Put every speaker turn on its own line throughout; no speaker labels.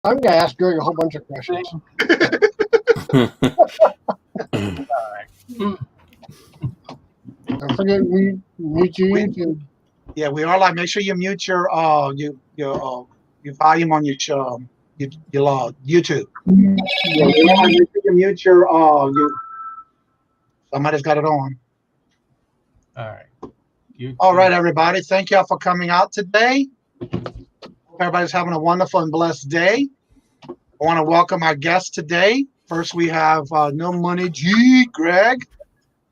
I'm going to ask Greg a whole bunch of questions. Don't forget, we mute you. YouTube.
Yeah, we are live. Make sure you mute your volume on your YouTube. Yeah, make sure you mute your somebody's got it on.
All right.
All right, everybody. Thank y'all for coming out today. Hope everybody's having a wonderful and blessed day. I want to welcome our guests today. First, we have No Money G, Greg,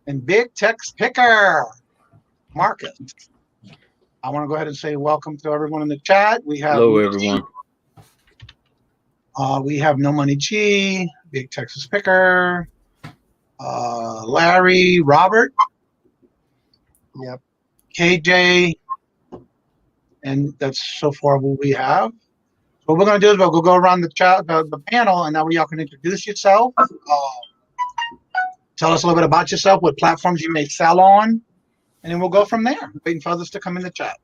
and Big Text Picker, Marcus. I want to go ahead and say welcome to everyone in the chat. We have
hello, everyone.
We have No Money G, Big Texas Picker, Larry, Robert,
Yep.
KJ, and that's so far what we have. So what we're going to do is we'll go around the chat, the panel, and now y'all can introduce yourself. Tell us a little bit about yourself, what platforms you may sell on, and then we'll go from there. Waiting for others to come in the chat.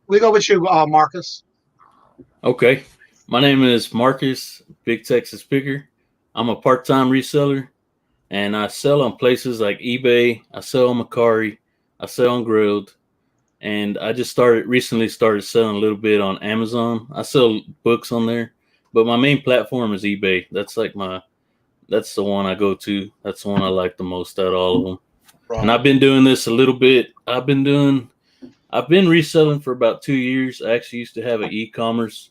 We go with you, Marcus.
Okay. My name is Marcus, Big Texas Picker. I'm a part-time reseller, and I sell on places like eBay. I sell on Mercari. I sell on Grilled. And I just recently started selling a little bit on Amazon. I sell books on there, but my main platform is eBay. That's the one I go to. That's the one I like the most out of all of them. Right. And I've been doing this a little bit. I've been reselling for about 2 years. I actually used to have an e-commerce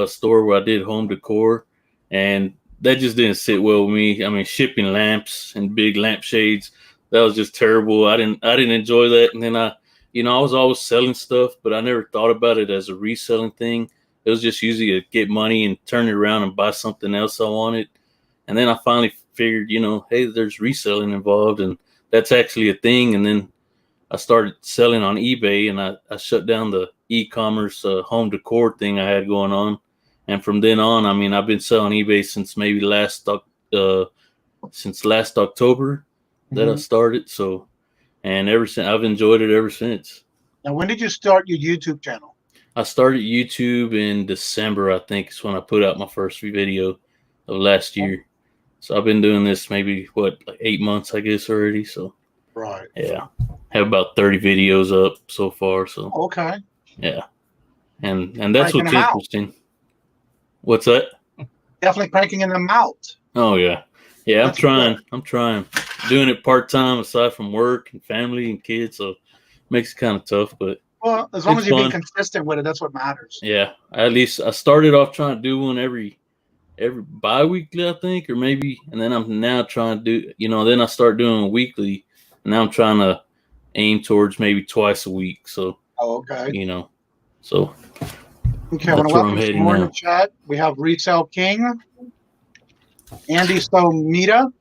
store where I did home decor, and that just didn't sit well with me. I mean, shipping lamps and big lampshades, that was just terrible. I didn't enjoy that. And then I was always selling stuff, but I never thought about it as a reselling thing. It was just usually to get money and turn it around and buy something else I wanted. And then I finally figured, hey, there's reselling involved, and that's actually a thing. And then I started selling on eBay, and I shut down the e-commerce home decor thing I had going on. And from then on, I mean, I've been selling eBay since maybe last October that I started. So, and ever since, I've enjoyed it ever since.
Now, when did you start your YouTube channel?
I started YouTube in December, I think, is when I put out my first video of last year. So I've been doing this maybe, like 8 months, I guess, already. So,
right.
Yeah. Have about 30 videos up so far. So,
okay.
Yeah. And that's what's interesting. What's that?
Definitely cranking them out.
Oh, yeah. Yeah, I'm trying. Doing it part-time aside from work and family and kids, so it makes it kind of tough, but
well, as long as you're being consistent with it, that's what matters.
Yeah. At least I started off trying to do one every bi-weekly, I think, or maybe, and then I'm now trying to do, then I start doing weekly, and now I'm trying to aim towards maybe twice a week. So,
okay.
So.
Okay, I want to welcome some more in the chat. We have Resell King, Andy Somita,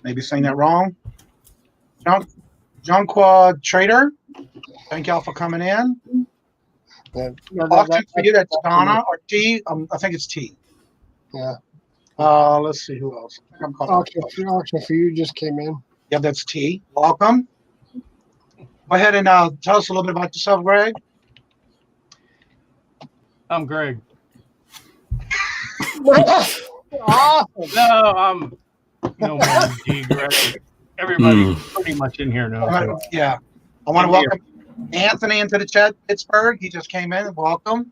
maybe saying that wrong. Jonqua Trader, thank y'all for coming in. Auction for you, that's Donna or T. I think it's T.
Yeah.
Let's see who else.
Auction for you just came in.
Yeah, that's T. Welcome. Go ahead and tell us a little bit about yourself, Greg.
I'm Greg.
Awesome.
No, I'm No Money G, Greg. Everybody pretty much in here knows.
Yeah. I want to welcome Anthony into the chat, Pittsburgh. He just came in. Welcome.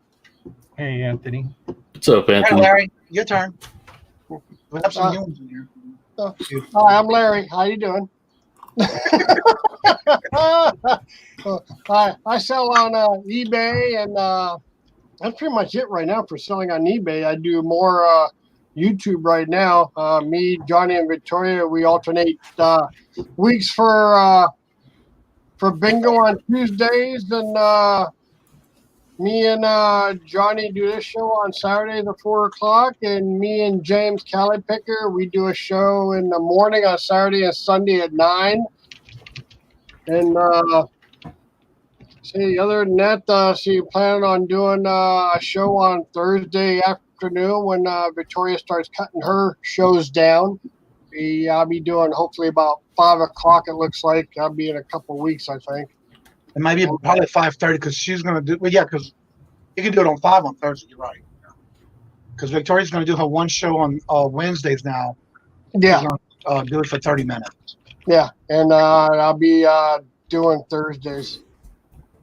Hey, Anthony.
What's up, Anthony?
Hey, Larry. Your turn. We have some humans in here.
Hi, I'm Larry. How you doing? I sell on eBay, and that's pretty much it right now for selling on eBay. I do more YouTube right now. Me, Johnny, and Victoria, we alternate weeks for bingo on Tuesdays, and me and Johnny do this show on Saturdays at 4 o'clock, and me and James Calipicker, we do a show in the morning on Saturday and Sunday at 9. And other than that, so you planning on doing a show on Thursday afternoon when Victoria starts cutting her shows down. I'll be doing hopefully about 5 o'clock, it looks like. I'll be in a couple of weeks, I think.
It might be probably 5:30 because she's going to do, well, yeah, because you can do it on 5 on Thursday, you're right. because Victoria's going to do her one show on Wednesdays now.
Yeah,
She's going to do it for 30 minutes.
yeah, and I'll be doing Thursdays.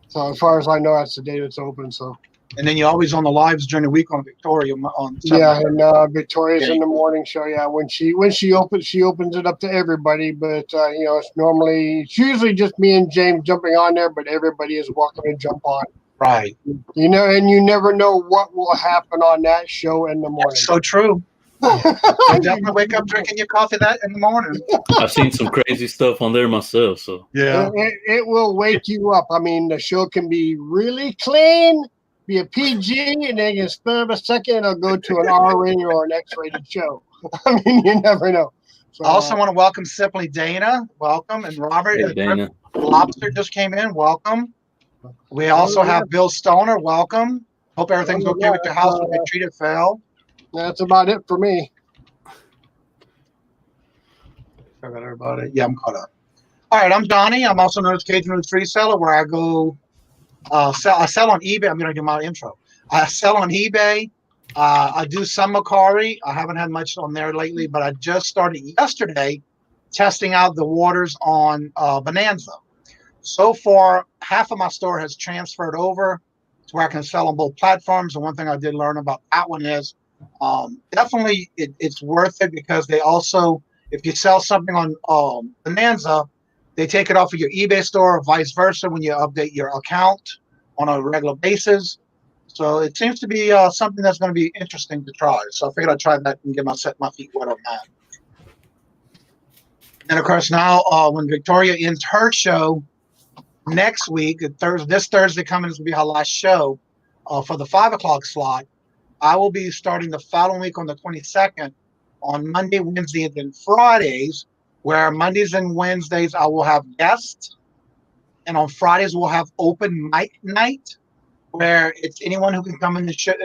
So as far as I know, that's the day it's open. So
And then you're always on the lives during the week on Victoria on
yeah,
Saturday.
and Victoria's
Okay.
in the morning show. Yeah, when she opens it up to everybody. But it's usually just me and James jumping on there, but everybody is welcome to jump on.
Right.
You know, and you never know what will happen on that show in the morning.
That's so true. You definitely wake up drinking your coffee that in the morning.
I've seen some crazy stuff on there myself. So
It will wake you up. I mean, the show can be really clean, be a PG, and then in a split of a second, it'll go to an R-rated or an X-rated show. I mean, you never know. So,
I also want to welcome Simply Dana. Welcome. And Robert
hey, Dana.
Lobster just came in. Welcome. We also have Bill Stoner. Welcome. Hope everything's okay with your house when they treated fail.
That's about it for me.
I got everybody. Yeah, I'm caught up. All right, I'm Donnie. I'm also known as Kajun Reseller, where I go I sell on eBay. I'm going to do my intro. I sell on eBay. I do some Macari. I haven't had much on there lately, but I just started yesterday testing out the waters on Bonanza. So far, half of my store has transferred over to where I can sell on both platforms. And one thing I did learn about that one is definitely it's worth it because they also, if you sell something on Bonanza, they take it off of your eBay store or vice versa when you update your account on a regular basis. So it seems to be something that's going to be interesting to try. So I figured I'd try that and get my feet wet on that. And of course, now when Victoria ends her show next week, this Thursday coming is going to be her last show for the 5 o'clock slot. I will be starting the following week on the 22nd on Monday, Wednesday, and then Fridays, where Mondays and Wednesdays I will have guests. And on Fridays, we'll have open mic night, where it's anyone who can come in the chat.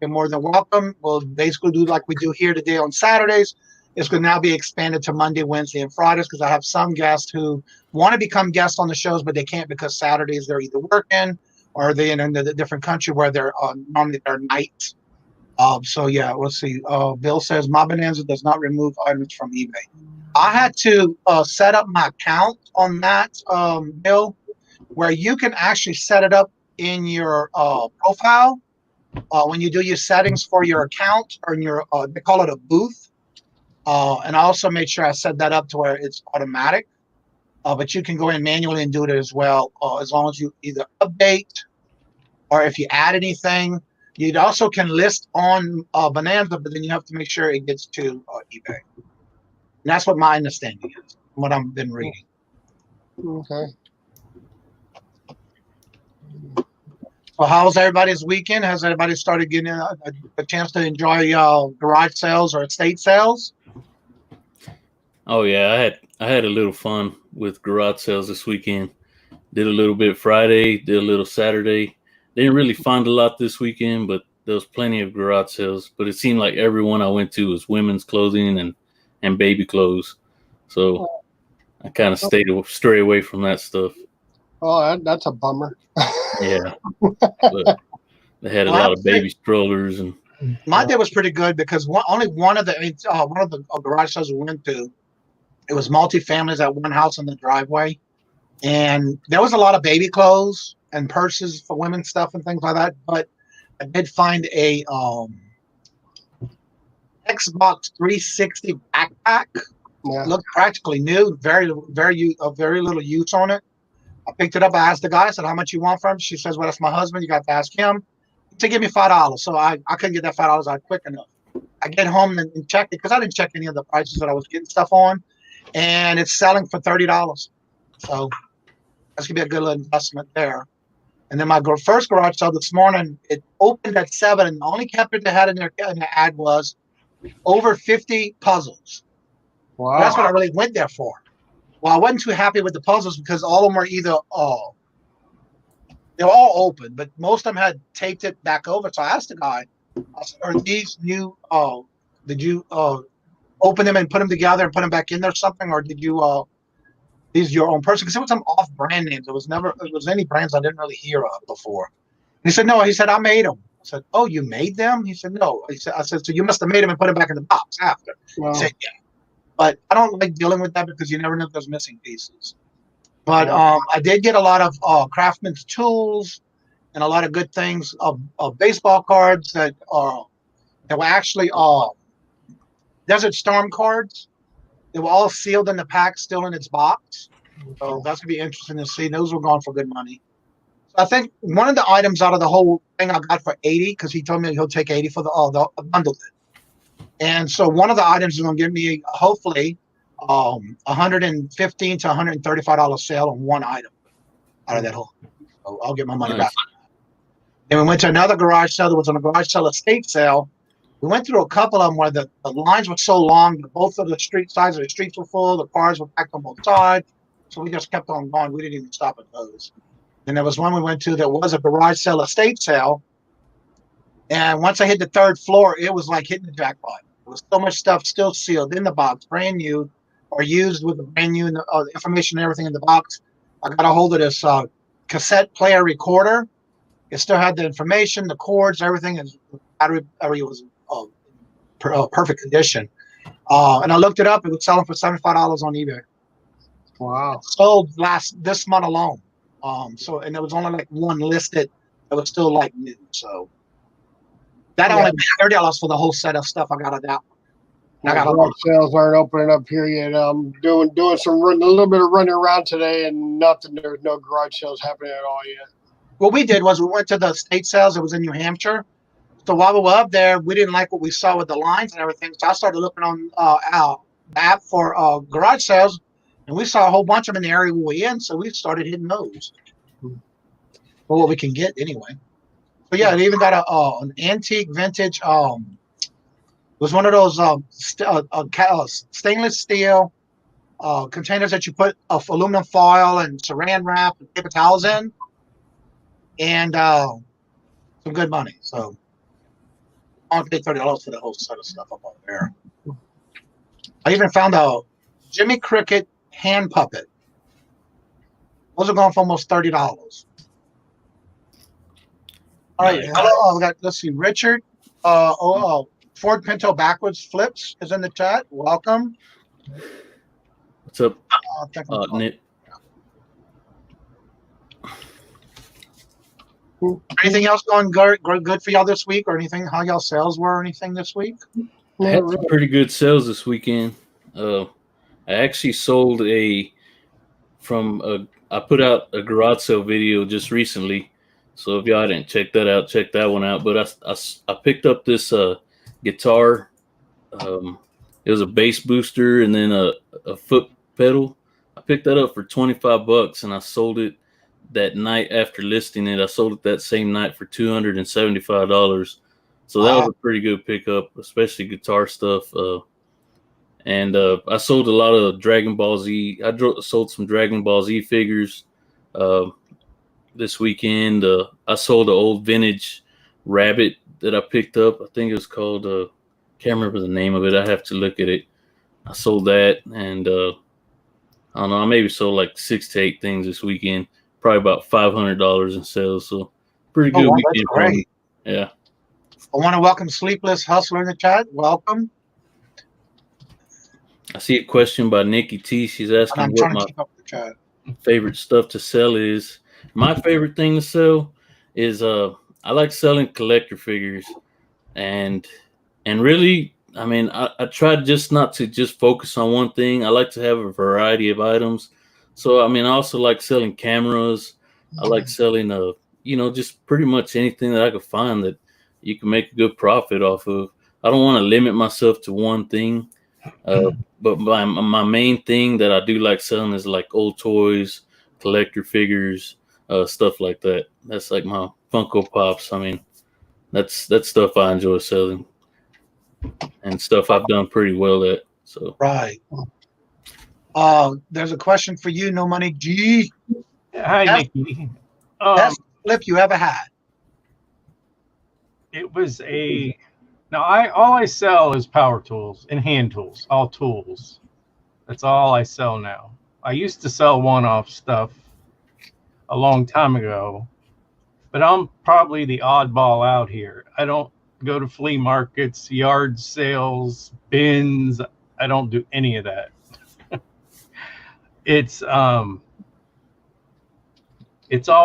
You're more than welcome. We'll basically do like we do here today on Saturdays. It's going to now be expanded to Monday, Wednesday, and Fridays because I have some guests who want to become guests on the shows, but they can't because Saturdays they're either working or they're in a different country where they're normally they're nights. So yeah, let's see. Bill says my Bonanza does not remove items from eBay. I had to set up my account on that, Bill, where you can actually set it up in your profile when you do your settings for your account or in your they call it a booth. And I also made sure I set that up to where it's automatic. But you can go in manually and do it as well, as long as you either update or if you add anything. You also can list on Bonanza, but then you have to make sure it gets to eBay. And that's what my understanding is, what I've been reading.
Okay.
Well, how's everybody's weekend? Has everybody started getting a chance to enjoy garage sales or estate sales?
Oh yeah, I had a little fun with garage sales this weekend. Did a little bit Friday, did a little Saturday. Didn't really find a lot this weekend, but there was plenty of garage sales. But it seemed like everyone I went to was women's clothing and baby clothes. So I kind of stray away from that stuff.
Oh, that's a bummer.
Yeah. But they had a lot of baby strollers and
my day was pretty good because only one of the garage sales we went to, it was multi-families at one house in the driveway, and there was a lot of baby clothes and purses for women's stuff and things like that. But I did find a Xbox 360 backpack.
Yeah.
Looked practically new, very little use on it. I picked it up. I asked the guy, I said, how much you want from him? She says, well, that's my husband. You got to ask him to give me $5. So I couldn't get that $5 out quick enough. I get home and check it because I didn't check any of the prices that I was getting stuff on. And it's selling for $30. So that's going to be a good little investment there. And then my first garage sale this morning, it opened at 7. And the only capture they had in the ad was over 50 puzzles.
Wow.
That's what I really went there for. Well, I wasn't too happy with the puzzles because all of them were either they were all open, but most of them had taped it back over. So I asked the guy, I said, are these new? Did you open them and put them together and put them back in there or something, or did you these your own person? Because it was some off-brand names. It was any brands I didn't really hear of before. And he said, no. He said, I made them. said, "Oh, you made them?" He said, "No." I said, "So you must have made them and put them back in the box after."
Wow.
He said, "Yeah." But I don't like dealing with that because you never know if there's missing pieces. But I did get a lot of craftsman's tools and a lot of good things of baseball cards that were actually Desert Storm cards. They were all sealed in the pack, still in its box. So that's gonna be interesting to see. Those were gone for good money. So I think one of the items out of the whole thing I got for 80, because he told me he'll take 80 for the bundle. And so one of the items is gonna give me hopefully $115 to $135 sale on one item out of that whole. So I'll get my money back. Then we went to another garage sale that was on a garage sale estate sale. We went through a couple of them where the lines were so long that both of the sides of the streets were full. The cars were packed on both sides. So we just kept on going. We didn't even stop at those. And there was one we went to that was a garage sale estate sale. And once I hit the third floor, it was like hitting the jackpot. There was so much stuff still sealed in the box, brand new, or used with the brand new information and everything in the box. I got a hold of this cassette player recorder. It still had the information, the cords, everything. And the battery was perfect condition. And I looked it up. It was selling for $75 on eBay.
Wow.
It sold this month alone. And there was only like one listed that was still like new. So that only paid $30 for the whole set of stuff I got at that one. And I got a lot
of sales aren't opening up here yet. I'm doing a little bit of running around today, and nothing. There's no garage sales happening at all yet.
What we did was we went to the state sales. It was in New Hampshire. So while we were up there, we didn't like what we saw with the lines and everything. So I started looking on our app for garage sales, and we saw a whole bunch of them in the area we were in. So we started hitting those for what we can get anyway. So yeah, it even got an antique vintage. It was one of those stainless steel containers that you put aluminum foil and saran wrap and paper towels in, and some good money. So I'll pay $30 for the whole set of stuff up on there. I even found a Jimmy Cricket hand puppet. Those are going for almost $30. All right, hello. We got, let's see, Richard. Ford Pinto backwards flips is in the chat. Welcome.
What's up, Nick?
Anything else going good for y'all this week, or anything? How y'all sales were, or anything this week?
I had some pretty good sales this weekend. I actually sold I put out a garage sale video just recently. So if y'all didn't check that out, check that one out. But I picked up this guitar. It was a bass booster and then a foot pedal. I picked that up for $25 and I sold it that night after listing it. I sold it that same night for $275. So that was a pretty good pickup, especially guitar stuff. And I sold a lot of Dragon Ball Z. I sold some Dragon Ball Z figures this weekend. I sold an old vintage rabbit that I picked up. I think it was called, can't remember the name of it. I have to look at it. I sold that, and I don't know, I maybe sold like 6 to 8 things this weekend. Probably about $500 in sales. So pretty good weekend.
That's great.
Yeah.
I want to welcome Sleepless Hustler in the chat. Welcome.
I see a question by Nikki T. She's asking what my favorite stuff to sell is. My favorite thing to sell is I like selling collector figures, and really, I mean, I try just not to just focus on one thing. I like to have a variety of items. So I mean, I also like selling cameras. I like selling just pretty much anything that I could find that you can make a good profit off of. I don't want to limit myself to one thing. But my main thing that I do like selling is like old toys, collector figures, stuff like that. That's like my Funko Pops. I mean, that's stuff I enjoy selling, and stuff I've done pretty well at. So
right. There's a question for you, No Money G.
Hi, Nikki.
Best flip you ever had?
It was all I sell is power tools and hand tools, all tools. That's all I sell now. I used to sell one-off stuff a long time ago, but but I'm probably the oddball out here. I don't go to flea markets, yard sales, bins. I don't do any of that. It's all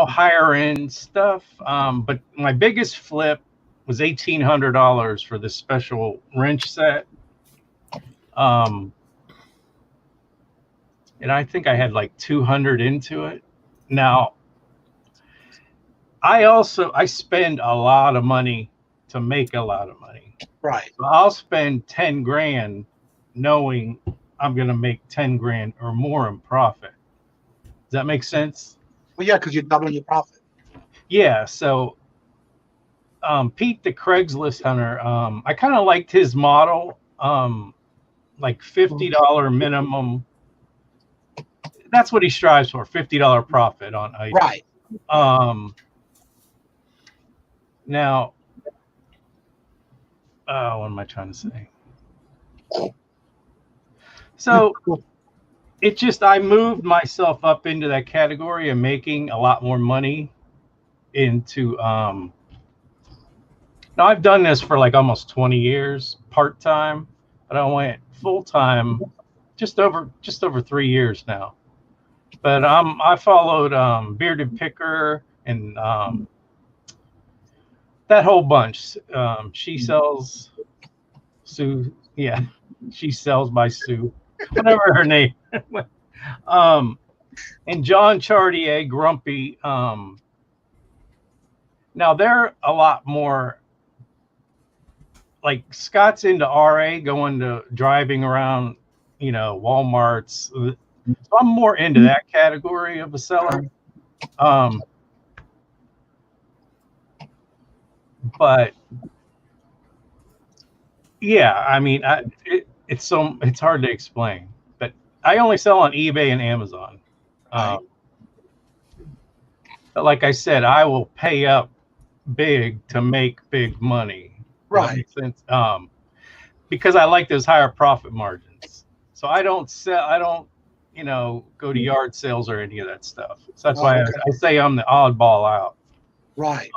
higher end stuff. But my biggest flip was $1,800 for this special wrench set. And I think I had like 200 into it. Now, I spend a lot of money to make a lot of money.
Right.
So I'll spend 10 grand knowing I'm going to make 10 grand or more in profit. Does that make sense?
Well, yeah, because you're doubling your profit.
Yeah. So Pete, the Craigslist hunter, I kind of liked his model, like $50 minimum. That's what he strives for, $50 profit on items.
Right.
Now, what am I trying to say? So it just, I moved myself up into that category of making a lot more money into, now I've done this for like almost 20 years, part-time, but I went full-time just over 3 years now. But I followed Bearded Picker and that whole bunch. She sells Sue. Yeah, she sells by Sue, whatever her name. And John Chartier, Grumpy. Now they're a lot more like Scott's into RA, going to driving around, Walmart's. So I'm more into that category of a seller. But yeah, I mean, it's hard to explain. But I only sell on eBay and Amazon. But like I said, I will pay up big to make big money.
Right.
Because I like those higher profit margins. So I don't go to yard sales or any of that stuff. So that's why I say I'm the oddball out.
Right.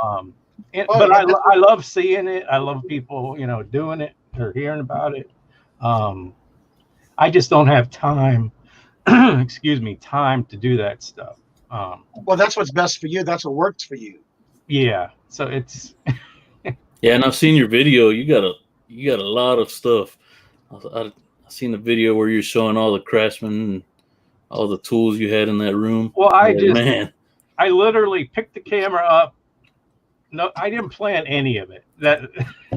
But I love seeing it. I love people, doing it or hearing about it. I just don't have time, time to do that stuff.
Well, that's what's best for you. That's what works for you.
Yeah. So it's.
Yeah, and I've seen your video. You got a lot of stuff. I've seen the video where you're showing all the Craftsman and all the tools you had in that room.
Well, I literally picked the camera up. No, I didn't plan any of it.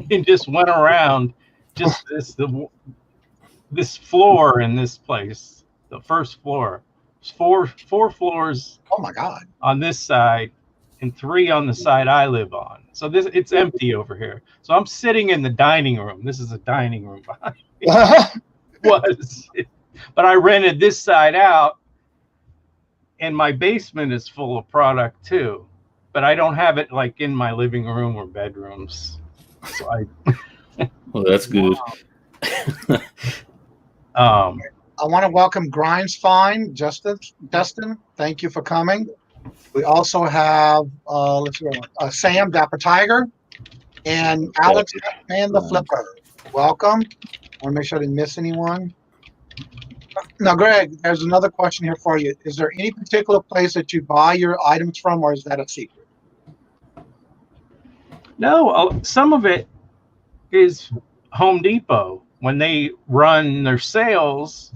It just went around just this floor in this place, the first floor. There's four floors.
Oh my God!
On this side, and 3 on the side I live on. So it's empty over here. So I'm sitting in the dining room. This is a dining room behind me. But I rented this side out, and my basement is full of product too. But I don't have it like in my living room or bedrooms. So
well, that's good.
I want to welcome Grinds Fine, Justin. Thank you for coming. We also have Sam, Dapper Tiger, and Alex and the Flipper. Welcome. I want to make sure I didn't miss anyone. Now, Greg, there's another question here for you. Is there any particular place that you buy your items from, or is that a secret?
No, some of it is Home Depot. When they run their sales,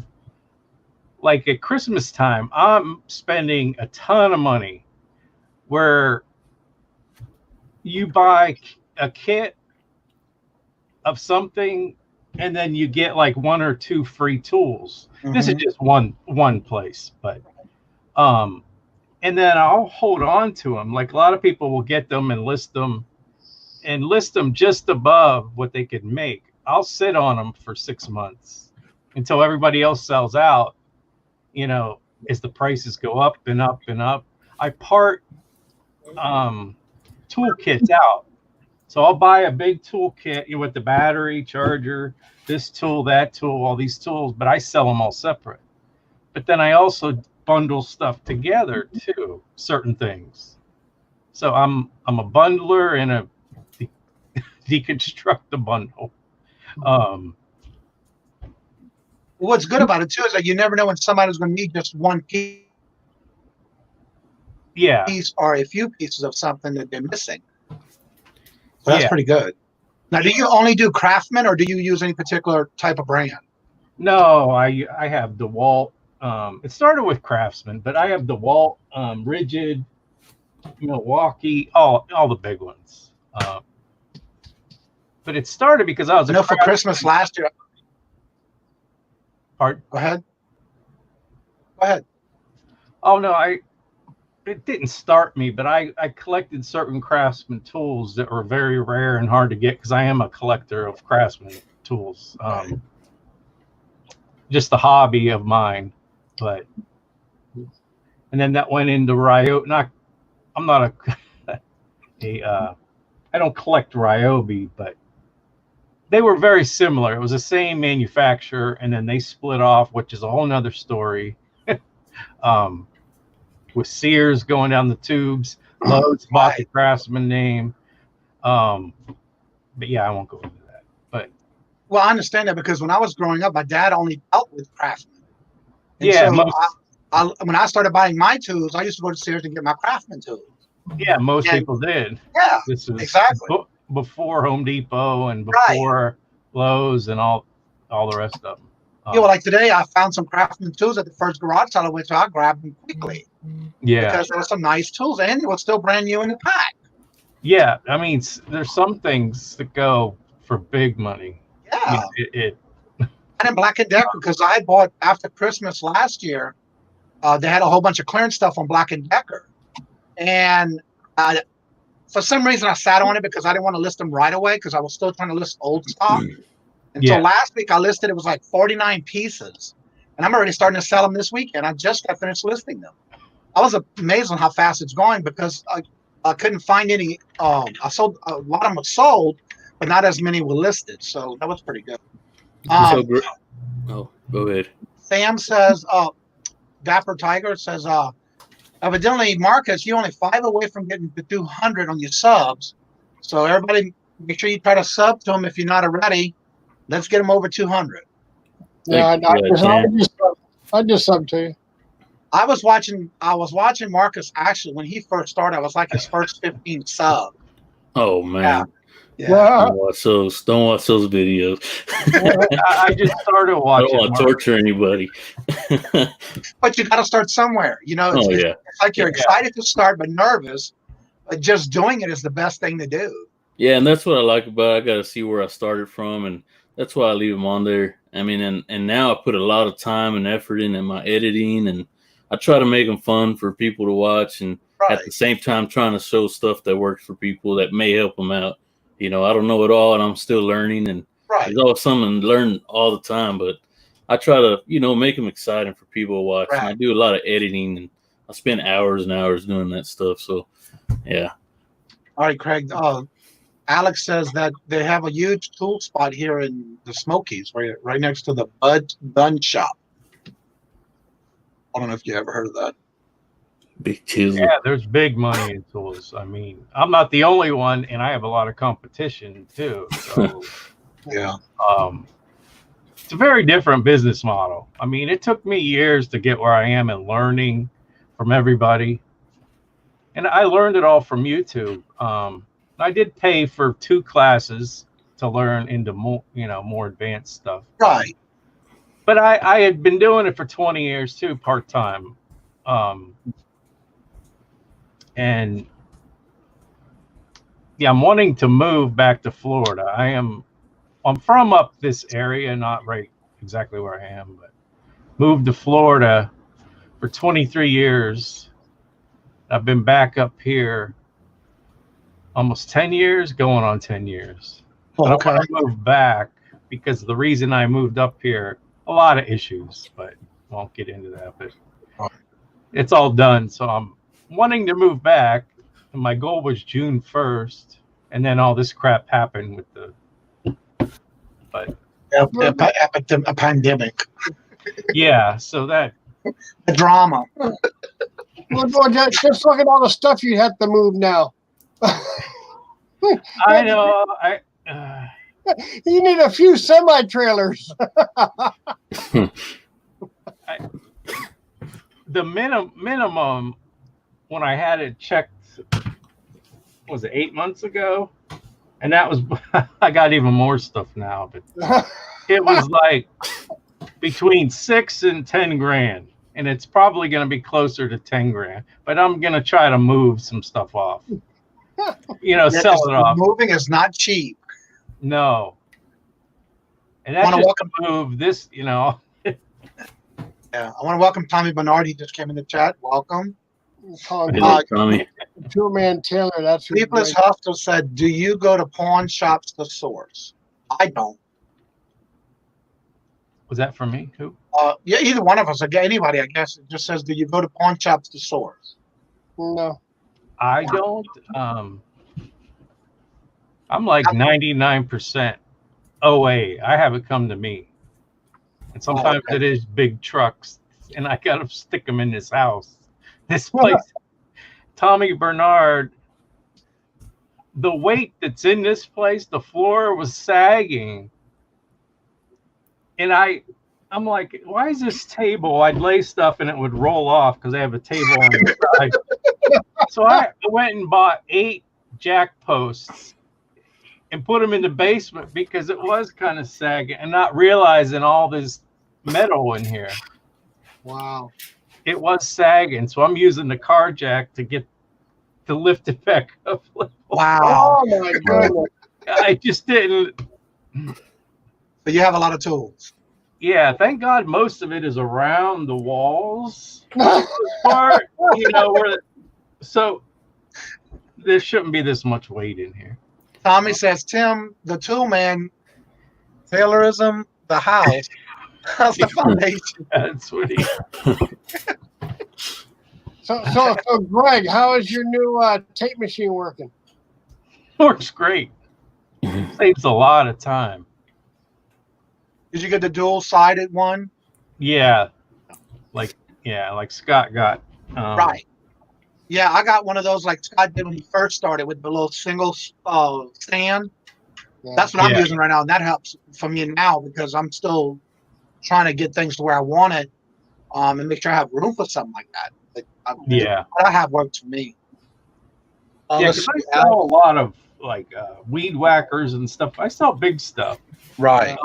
like at Christmas time, I'm spending a ton of money where you buy a kit of something and then you get like 1 or 2 free tools. Mm-hmm. This is just one place, but and then I'll hold on to them. Like a lot of people will get them and list them just above what they could make. I'll sit on them for 6 months until everybody else sells out, as the prices go up and up and up. I part toolkits out. So I'll buy a big toolkit with the battery, charger, this tool, that tool, all these tools, but I sell them all separate. But then I also bundle stuff together too, certain things. So I'm a bundler and a deconstruct the bundle.
What's good about it too is that you never know when somebody's going to need just one piece
Yeah,
or a few pieces of something that they're missing. So that's
yeah.
pretty good. Now, do you only do Craftsman, or do you use any particular type of brand?
No, I have DeWalt. It started with Craftsman, but I have DeWalt, Rigid, Milwaukee, all the big ones. But it started because I was
I know for Christmas last year.
Pardon?
Go ahead. Go ahead.
Oh no, it didn't start me, but I collected certain Craftsman tools that were very rare and hard to get because I am a collector of Craftsman tools. Just a hobby of mine, and then that went into Ryobi. I'm not I don't collect Ryobi, but they were very similar. It was the same manufacturer, and then they split off, which is a whole nother story. With Sears going down the tubes, Lowe's bought the Craftsman name. But yeah, I won't go into that. But
well, I understand that because when I was growing up, my dad only dealt with Craftsman. And
yeah,
so when I started buying my tools, I used to go to Sears to get my Craftsman tools.
Yeah, most people did.
Yeah,
this was
exactly
before Home Depot and before Lowe's and all the rest of them.
Like today, I found some Craftsman tools at the first garage sale I went to. I grabbed them quickly.
Yeah,
because there were some nice tools and they were still brand new in the pack.
Yeah, I mean, there's some things that go for big money.
Yeah,
it
and in Black & Decker, because I bought after Christmas last year, they had a whole bunch of clearance stuff on Black & Decker, and for some reason I sat on it because I didn't want to list them right away because I was still trying to list old stock. And so last week I listed, it was like 49 pieces, and I'm already starting to sell them this weekend. I just got finished listing them. I was amazed on how fast it's going because I couldn't find any. I sold a lot of them were sold, but not as many were listed. So that was pretty good.
Oh, go ahead.
Sam says, Dapper Tiger says, evidently, Marcus, you're only 5 away from getting to 200 on your subs. So everybody, make sure you try to sub to them if you're not already. Let's get them over 200.
Yeah, I just subbed to you.
I was watching Marcus actually when he first started. I was like his first 15 sub.
Oh man.
Yeah.
Don't watch those videos.
I just started watching.
I don't want to torture anybody.
But you got to start somewhere. It's like you're excited to start but nervous. But just doing it is the best thing to do.
Yeah, and that's what I like about it. I got to see where I started from, and that's why I leave them on there. I mean, and now I put a lot of time and effort into my editing, and I try to make them fun for people to watch, and at the same time trying to show stuff that works for people that may help them out. I don't know it all, and I'm still learning, and there's always something to learn all the time. But I try to, make them exciting for people to watch. And I do a lot of editing, and I spend hours and hours doing that stuff. So, yeah.
All right, Craig. Alex says that they have a huge tool spot here in the Smokies, right next to the Bun Shop. I don't know if you ever heard of that.
Big chisel.
Yeah, there's big money in tools. I mean, I'm not the only one, and I have a lot of competition too. So,
yeah.
It's a very different business model. I mean, it took me years to get where I am and learning from everybody. And I learned it all from YouTube. I did pay for 2 classes to learn into more advanced stuff.
Right.
But I had been doing it for 20 years too, part-time. And yeah, I'm wanting to move back to Florida. I'm from up this area, not right exactly where I am, but moved to Florida for 23 years. I've been back up here almost 10 years, going on 10 years.
Okay.
I moved back because the reason I moved up here, a lot of issues, but won't get into that. But it's all done. So I'm wanting to move back. And my goal was June 1st. And then all this crap happened with
a pandemic.
Yeah. So that
the drama.
Well, just look at all the stuff you have to move now.
I know.
You need a few semi-trailers.
The minimum when I had it checked, was it 8 months ago? And that was, I got even more stuff now, but it was like between 6 and 10 grand. And it's probably going to be closer to 10 grand, but I'm going to try to move some stuff off, sell it off.
Moving is not cheap.
No. And that's just to move this,
Yeah, I want to welcome Tommy Bernard. He just came in the chat. Welcome.
Tommy.
Two-man Taylor. That's
Sleepless Hostel said, "Do you go to pawn shops to source?" I don't.
Was that for me? Who?
Yeah, either one of us. Anybody, I guess. It just says, "Do you go to pawn shops to source?"
No.
I don't. I'm like 99% OA. I have it come to me. And sometimes it is big trucks, and I got to stick them in this house. This place, Tommy Bernard, the weight that's in this place, the floor was sagging. And I'm like, why is this table? I'd lay stuff and it would roll off because I have a table on the side. So I went and bought 8 jack posts and put them in the basement because it was kind of sagging, and not realizing all this metal in here.
Wow.
It was sagging, so I'm using the car jack to lift it back up.
Wow.
Oh my goodness.
I just didn't.
But you have a lot of tools.
Yeah, thank God most of it is around the walls. Part, so there shouldn't be this much weight in here.
Tommy says, "Tim, the tool man, Taylorism, the house." How's the foundation?
That's what he.
So, Greg, how is your new tape machine working?
Works great. Saves a lot of time.
Did you get the dual-sided one?
Yeah, like Scott got.
Right. Yeah, I got one of those like Scott did when he first started with the little single stand.
Yeah.
That's what I'm using right now, and that helps for me now because I'm still trying to get things to where I want it, and make sure I have room for something like that. What I have worked for me.
Because I sell a lot of weed whackers and stuff. I sell big stuff.
Right.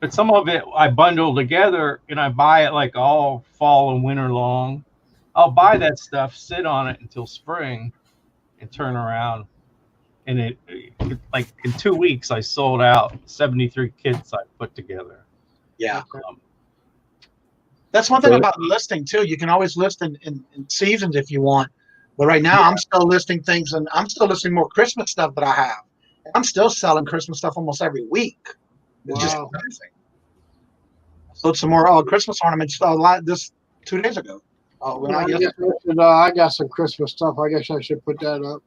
But some of it I bundle together and I buy it like all fall and winter long. I'll buy that stuff, sit on it until spring, and turn around. And it like in 2 weeks I sold out 73 kits I put together.
Yeah. That's one thing about listing too. You can always list in seasons if you want. But right now I'm still listing things, and I'm still listing more Christmas stuff that I have. I'm still selling Christmas stuff almost every week. It's just amazing. Sold some more Christmas ornaments this 2 days ago.
I got some Christmas stuff. I guess I should put that up.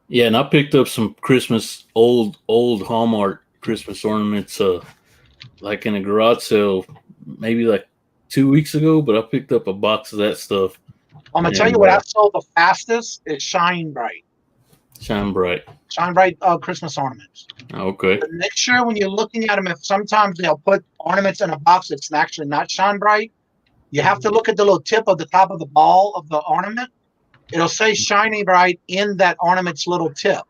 Yeah, and I picked up some Christmas old Hallmark Christmas ornaments, like in a garage sale, maybe like 2 weeks ago. But I picked up a box of that stuff.
I'm gonna tell you what I sold the fastest is Shine Bright.
Shine Bright
Christmas ornaments.
Okay.
But make sure when you're looking at them, if sometimes they'll put ornaments in a box that's actually not Shine Bright, you have to look at the little tip of the top of the ball of the ornament. It'll say Shiny Bright in that ornament's little tip.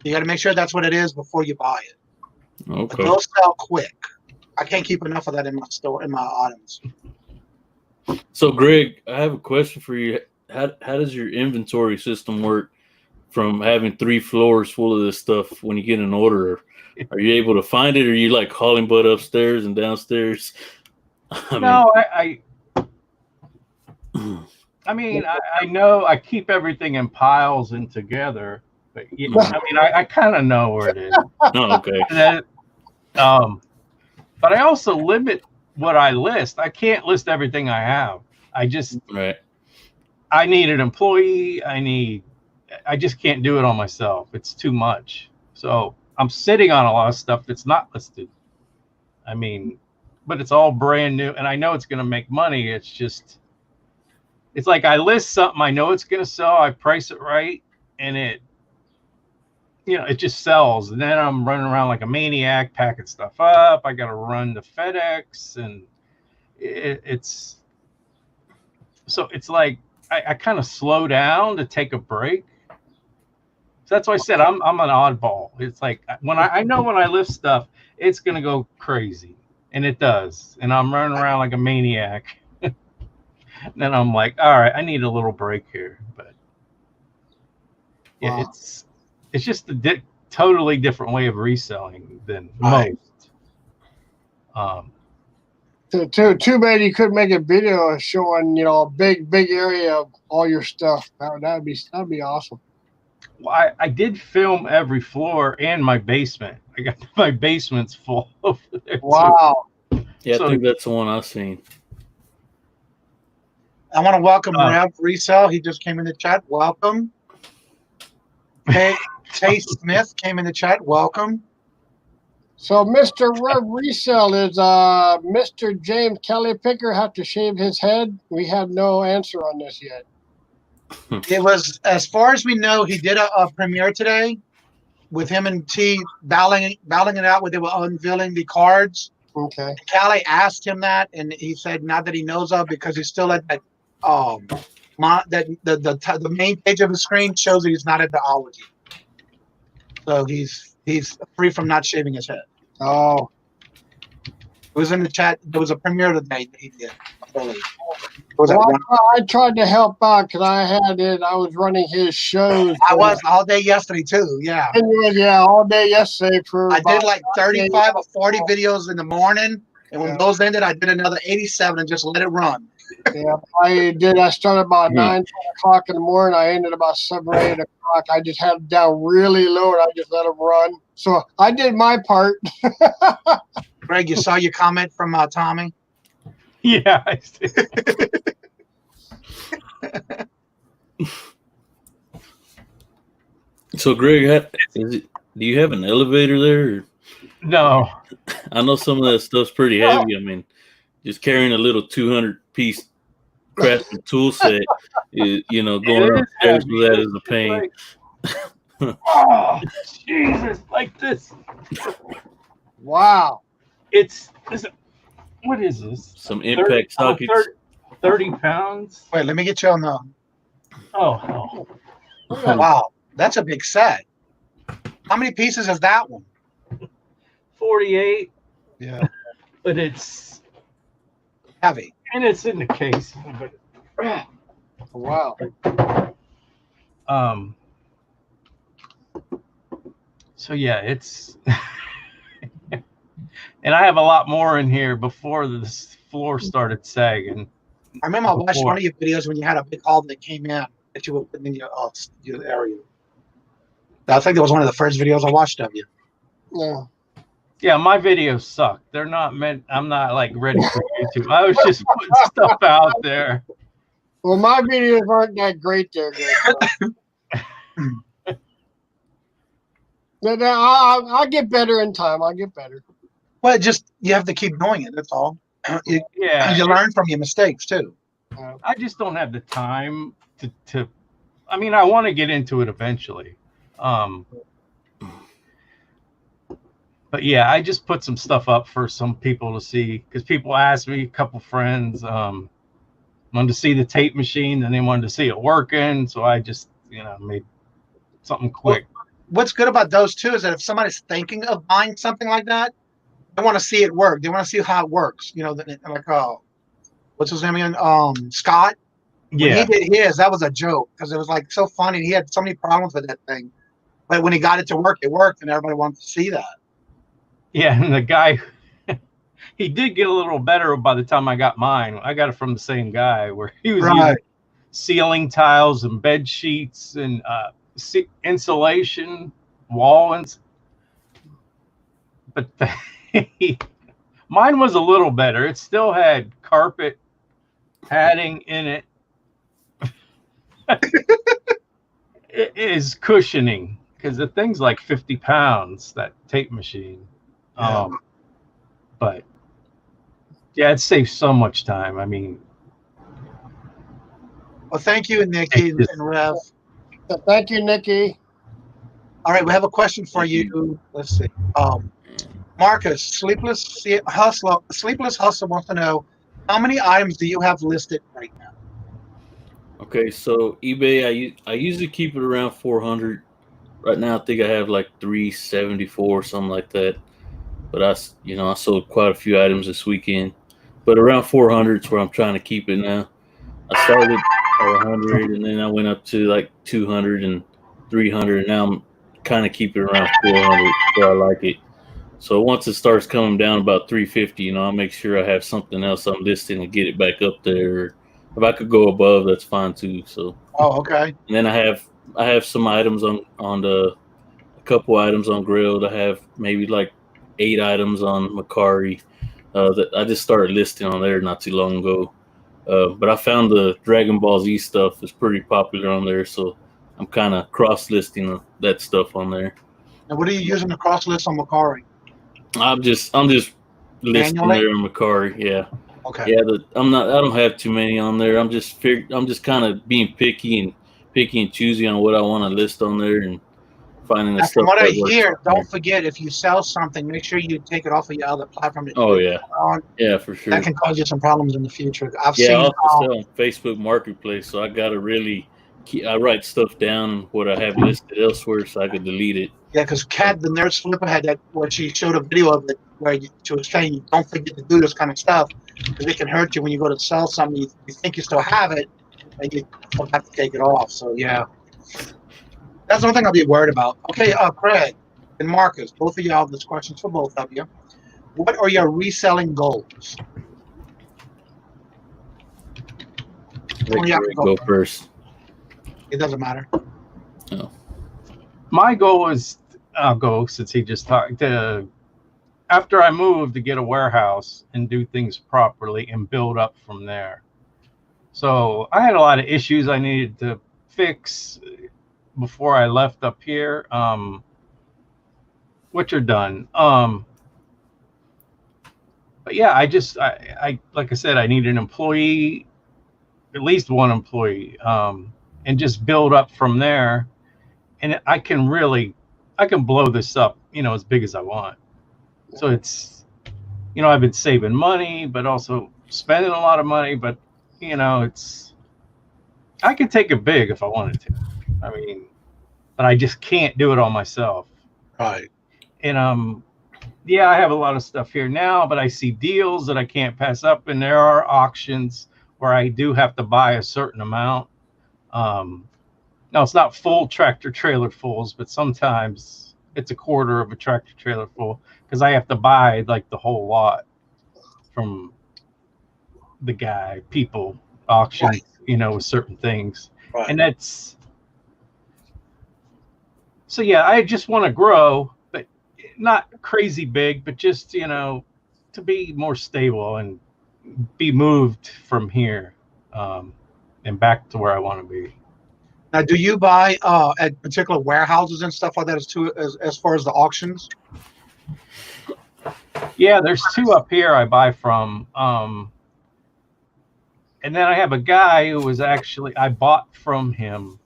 You got to make sure that's what it is before you buy it.
Okay.
But they'll sell quick. I can't keep enough of that in my store, in my items.
So, Greg, I have a question for you. How does your inventory system work from having 3 floors full of this stuff when you get an order? Are you able to find it, or are you like hauling butt upstairs and downstairs? I
know I keep everything in piles and together, but I kind of know where it is.
Oh, okay.
But I also limit what I list. I can't list everything I have. I need an employee. I just can't do it on myself. It's too much. So I'm sitting on a lot of stuff that's not listed. But it's all brand new, and I know it's going to make money. It's just it's like I list something, I know it's going to sell, I price it right, and it just sells. And then I'm running around like a maniac, packing stuff up. I got to run to FedEx, and it's like I kind of slow down to take a break. So that's why I said I'm an oddball. It's like when I know when I lift stuff, it's going to go crazy, and it does. And I'm running around like a maniac. Then I'm like, all right, I need a little break here. But yeah,
Wow.
it's just a totally different way of reselling than
Right.
most.
Too bad you couldn't make a video showing a big area of all your stuff. That'd be awesome.
Well, I did film every floor and my basement. I got my basement's full over there.
Wow.
Too.
Yeah,
So-
I think that's the one I've seen.
I want to welcome Rev Resell. He just came in the chat. Welcome. Hey, Tay Smith came in the chat. Welcome.
So Mr. Rev Resell is Mr. James Kelly Picker have to shave his head? We have no answer on this yet.
It was, as far as we know, he did a premiere today with him and T battling it out where they were unveiling the cards.
Okay.
Callie asked him that, and he said not that he knows of, because he's still at that the main page of the screen shows that he's not at the ology. So he's free from not shaving his head.
Oh.
It was in the chat. There was a premiere today that he did.
I tried to help out because I was running his shows.
I was all day yesterday too. Yeah.
Yeah, all day yesterday
I did like 35 or 40 videos in the morning, and when those ended, I did another 87 and just let it run.
Yeah, I did. I started about 9 o'clock in the morning. I ended about 7 or 8 o'clock. I just had it down really low, and I just let it run. So I did my part.
Greg, you saw your comment from Tommy?
Yeah. I see.
So, Greg, do you have an elevator there? Or?
No.
I know some of that stuff's pretty heavy. I mean, just carrying a little 200-piece crafted tool set, going upstairs with that is a pain.
Oh, Jesus, like this.
Wow.
What is this?
Some impact sockets.
30 pounds.
Wait, let me get you on the.
Oh.
Wow, that's a big set. How many pieces is that one?
48.
Yeah.
But it's
heavy.
And it's in the case. But
wow.
So yeah, it's and I have a lot more in here before this floor started sagging.
I remember I watched one of your videos when you had a big haul that came in that you were putting in your area. I think that was one of the first videos I watched of you.
Yeah.
Yeah, my videos suck. They're not meant. I'm not like ready for YouTube. I was just putting stuff out there.
Well, my videos aren't that great there, But I'll get better in time. I'll get better.
Well, you have to keep doing it. That's all. You learn from your mistakes too.
I just don't have the time to. I mean, I want to get into it eventually. But yeah, I just put some stuff up for some people to see because people asked me, a couple friends, wanted to see the tape machine, and they wanted to see it working. So I just, made something quick.
What's good about those too is that if somebody's thinking of buying something like that, they want to see it work. They want to see how it works. What's his name again? Scott. When he did his, that was a joke because it was like so funny. He had so many problems with that thing, but when he got it to work, it worked, and everybody wanted to see that.
Yeah, and the guy, he did get a little better by the time I got mine. I got it from the same guy where he was using ceiling tiles and bed sheets and insulation, walls. But mine was a little better. It still had carpet padding in it. It is cushioning because the thing's like 50 pounds, that tape machine.
Yeah.
But yeah, it saves so much time. I mean,
Well, thank you, Nikki and Rev.
So thank you, Nikki.
All right, we have a question for
Thank
you.
you.
Let's see. Marcus, Sleepless Hustler wants to know how many items do you have listed right now?
Okay, so eBay, I usually keep it around 400. Right now, I think I have like 374, something like that. But I sold quite a few items this weekend. But around 400 is where I'm trying to keep it now. I started at 100, and then I went up to like 200 and 300, and now I'm kind of keeping it around 400 where I like it. So once it starts coming down about 350, I'll make sure I have something else I'm listing and get it back up there. If I could go above, that's fine too. So,
Oh, okay.
and then I have some items on a couple items on Grilled. I have maybe like 8 items on Macari that I just started listing on there not too long ago. But I found the Dragon Ball Z stuff is pretty popular on there, so I'm kind of cross listing that stuff on there.
And what are you using the cross list on Macari?
I'm just listing
Manually?
there on Macari. Yeah,
Okay.
yeah. I don't have too many on there. I'm just kind of being picky and choosy on what I want to list on there and finding the
And
stuff
from what I
that works.
hear, don't forget if you sell something, make sure you take it off of your other platform that
Oh
you're
yeah,
on.
yeah, for sure.
That can cause you some problems in the future. I've
Yeah, I
seen.
also sell on Facebook Marketplace, so I got to really I write stuff down what I have listed elsewhere so I could delete it.
Yeah, because Kat, the nurse flipper, had that where she showed a video of it where she was saying, don't forget to do this kind of stuff because it can hurt you when you go to sell something. You think you still have it, and you have to take it off. So, yeah. That's the only thing I'll be worried about. Okay, Craig and Marcus, both of y'all, this question's for both of you. What are your reselling goals?
Let Greg go first.
It doesn't matter.
No.
My goal is, I'll go since he just talked, after I move to get a warehouse and do things properly and build up from there. So I had a lot of issues I needed to fix before I left up here, which are done. But yeah, I like I said, I need an employee, at least one employee, and just build up from there. And I can blow this up, as big as I want. So it's, I've been saving money, but also spending a lot of money. But, I could take it big if I wanted to. I mean, but I just can't do it all myself.
Right.
And yeah, I have a lot of stuff here now, but I see deals that I can't pass up, and there are auctions where I do have to buy a certain amount. Now it's not full tractor trailer fulls, but sometimes it's a quarter of a tractor trailer full because I have to buy like the whole lot from the guy, people, auction,
right.
With certain things.
Right.
And so yeah, I just want to grow, but not crazy big, but just, to be more stable and be moved from here and back to where I want to be.
Now, do you buy at particular warehouses and stuff like that as far as the auctions?
Yeah, there's 2 up here I buy from. And then I have a guy who was actually, I bought from him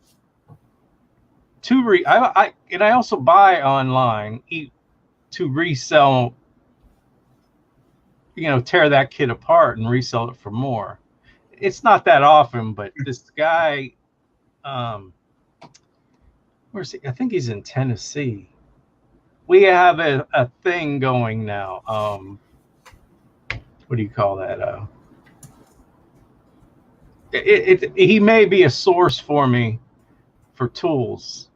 and I also buy online to resell, tear that kit apart and resell it for more. It's not that often, but this guy, where's he? I think he's in Tennessee. We have a thing going now. What do you call that? He may be a source for me for tools.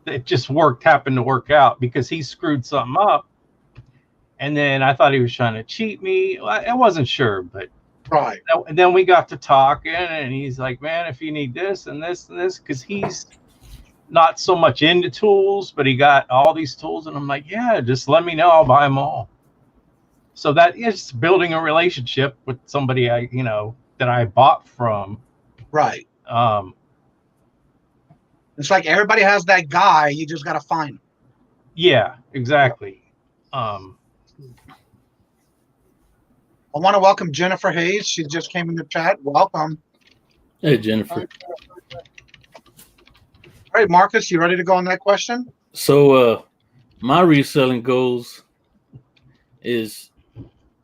It just happened to work out because he screwed something up. And then I thought he was trying to cheat me. I wasn't sure, but
right.
And then we got to talking, and he's like, man, if you need this and this and this, because he's not so much into tools, but he got all these tools. And I'm like, yeah, just let me know. I'll buy them all. So that is building a relationship with somebody that I bought from.
Right. It's like everybody has that guy. You just got to find him.
Yeah, exactly.
I want to welcome Jennifer Hayes. She just came in the chat. Welcome.
Hey, Jennifer.
All right, Marcus, you ready to go on that question?
So, my reselling goals is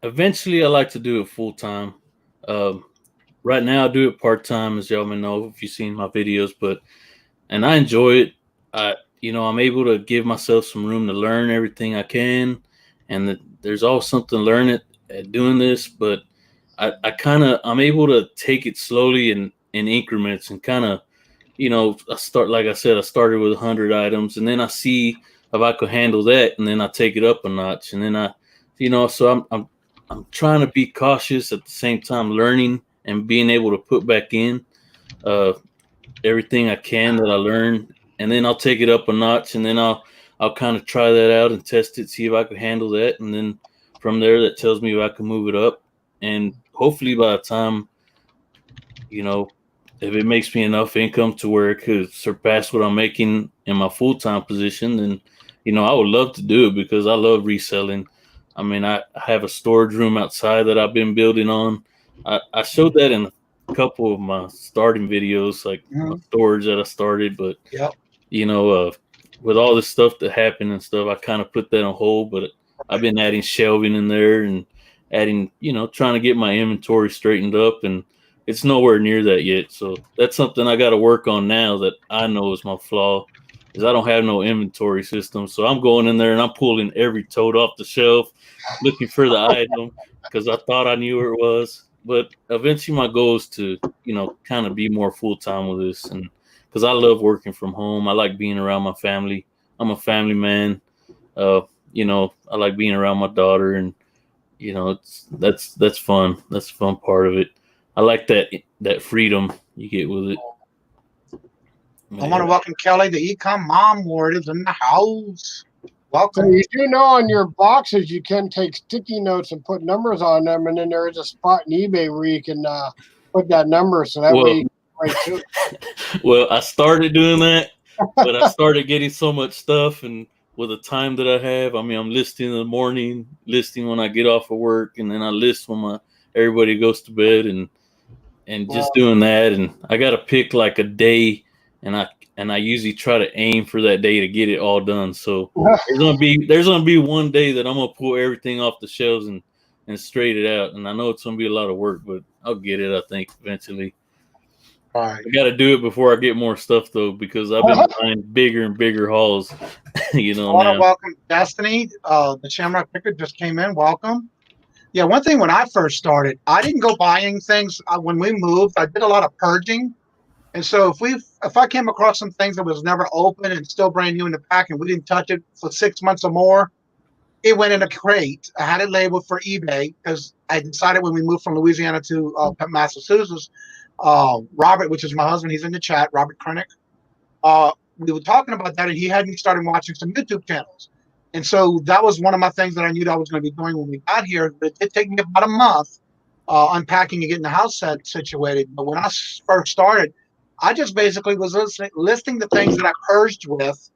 eventually I like to do it full time. Um, right now I do it part time, as y'all may know if you've seen my videos, and I enjoy it. I'm able to give myself some room to learn everything I can, and there's always something to learn at doing this. But I'm able to take it slowly in increments and kind of, like I said, I started with 100 items, and then I see if I could handle that, and then I take it up a notch, and then so I'm trying to be cautious at the same time, learning and being able to put back in uh, everything I can that I learned, and then I'll take it up a notch, and then I'll kind of try that out and test it, see if I can handle that, and then from there, that tells me if I can move it up, and hopefully by the time, if it makes me enough income to where it could surpass what I'm making in my full-time position, then I would love to do it because I love reselling. I mean, I have a storage room outside that I've been building on. I showed that in a couple of my starting videos, like my storage that I started, but
Yep.
with all this stuff that happened and stuff, I kind of put that on hold, but I've been adding shelving in there and adding, trying to get my inventory straightened up, and it's nowhere near that yet. So that's something I got to work on now that I know is my flaw, is I don't have no inventory system. So I'm going in there and I'm pulling every tote off the shelf, looking for the item because I thought I knew where it was. But eventually my goal is to, kind of be more full-time with this, and because I love working from home. I like being around my family. I'm a family man. I like being around my daughter, and that's fun. That's the fun part of it. I like that freedom you get with it.
I want to welcome Kelly, the Ecom Mom Ward, is in the house. Welcome.
So you do know on your boxes you can take sticky notes and put numbers on them, and then there is a spot in eBay where you can put that number, so that way you can right to it.
Well, I started doing that, but I started getting so much stuff, and with the time that I have, I mean, I'm listing in the morning, listing when I get off of work, and then I list when everybody goes to bed, and just doing that, and I got to pick like a day, and I usually try to aim for that day to get it all done. So there's gonna be one day that I'm gonna pull everything off the shelves and straight it out, and I know it's gonna be a lot of work, but I'll get it, I think, eventually.
All right.
I got to do it before I get more stuff though, because I've been buying bigger and bigger hauls.
I want to welcome Destiny. The Shamrock Picker just came in. Welcome. Yeah, one thing when I first started, I didn't go buying things. When we moved, I did a lot of purging. And so if I came across some things that was never open and still brand new in the pack and we didn't touch it for 6 months or more, it went in a crate. I had it labeled for eBay because I decided when we moved from Louisiana to Massachusetts, Robert, which is my husband, he's in the chat, Robert Krennick, we were talking about that, and he had me started watching some YouTube channels. And so that was one of my things that I knew that I was going to be doing when we got here. But it did take me about a month unpacking and getting the house situated. But when I first started, I just basically was listing the things that I purged with.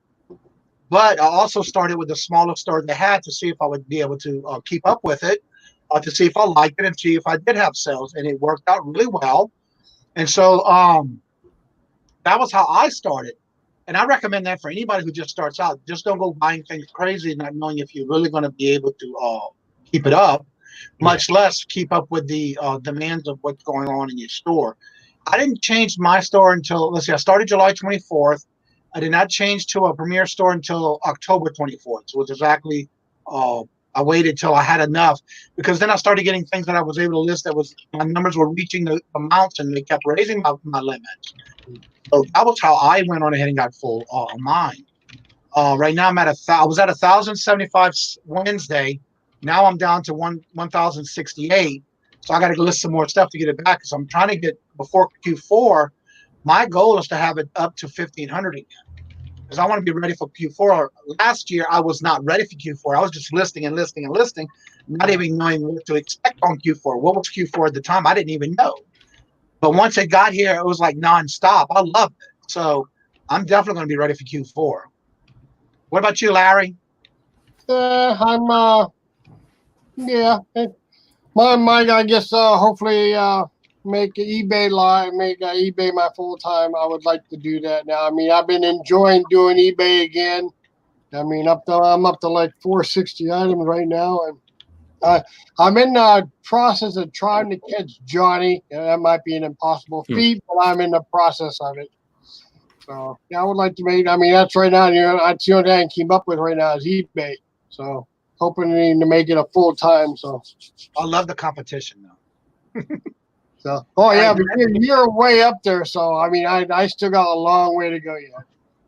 But I also started with the smallest store they had to see if I would be able to keep up with it, to see if I liked it and see if I did have sales. And it worked out really well. And so that was how I started. And I recommend that for anybody who just starts out. Just don't go buying things crazy and not knowing if you're really going to be able to keep it up, much less keep up with the demands of what's going on in your store. I didn't change my store until, let's see, I started July 24th. I did not change to a Premier store until October 24th. So it was exactly, I waited till I had enough, because then I started getting things that I was able to list my numbers were reaching the amounts, and they kept raising my limits. So that was how I went on ahead and got full on mine. Right now I'm at I was at 1,075 Wednesday. Now I'm down to 1,068. So I got to list some more stuff to get it back, because I'm trying to get before Q4. My goal is to have it up to 1,500 again, because I want to be ready for Q4. Last year I was not ready for Q4. I was just listing and listing and listing, not even knowing what to expect on Q4. What was Q4 at the time? I didn't even know. But once it got here, it was like nonstop. I loved it. So I'm definitely going to be ready for Q4. What about you, Larry?
I'm yeah. My I guess hopefully make eBay live, make eBay my full time, I would like to do that now. I mean, I've been enjoying doing eBay again. I mean, I'm up to like 460 items right now, and I'm in the process of trying to catch Johnny. That might be an impossible feat, but I'm in the process of it. So yeah, I would like to make. I mean, that's right now. That's the only thing I can keep up with right now is eBay. So hoping to make it a full time. So
I love the competition though.
so yeah, but you're way up there. So I mean, I still got a long way to go yet.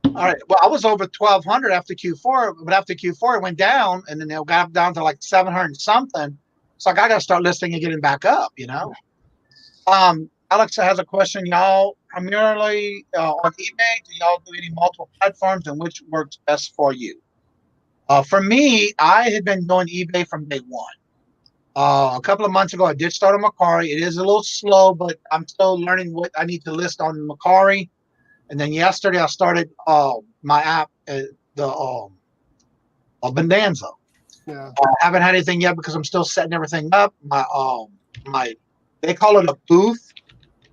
All right. Well, I was over 1,200 after Q4, but after Q4 it went down, and then it got down to like 700 something. So I got to start listing and getting back up. Alex has a question. Y'all primarily on eBay, do y'all do any multiple platforms, and which works best for you? For me, I had been doing eBay from day one. A couple of months ago, I did start on Macari. It is a little slow, but I'm still learning what I need to list on Macari. And then yesterday, I started my app, the Bonanza.
Yeah.
I haven't had anything yet because I'm still setting everything up. My they call it a booth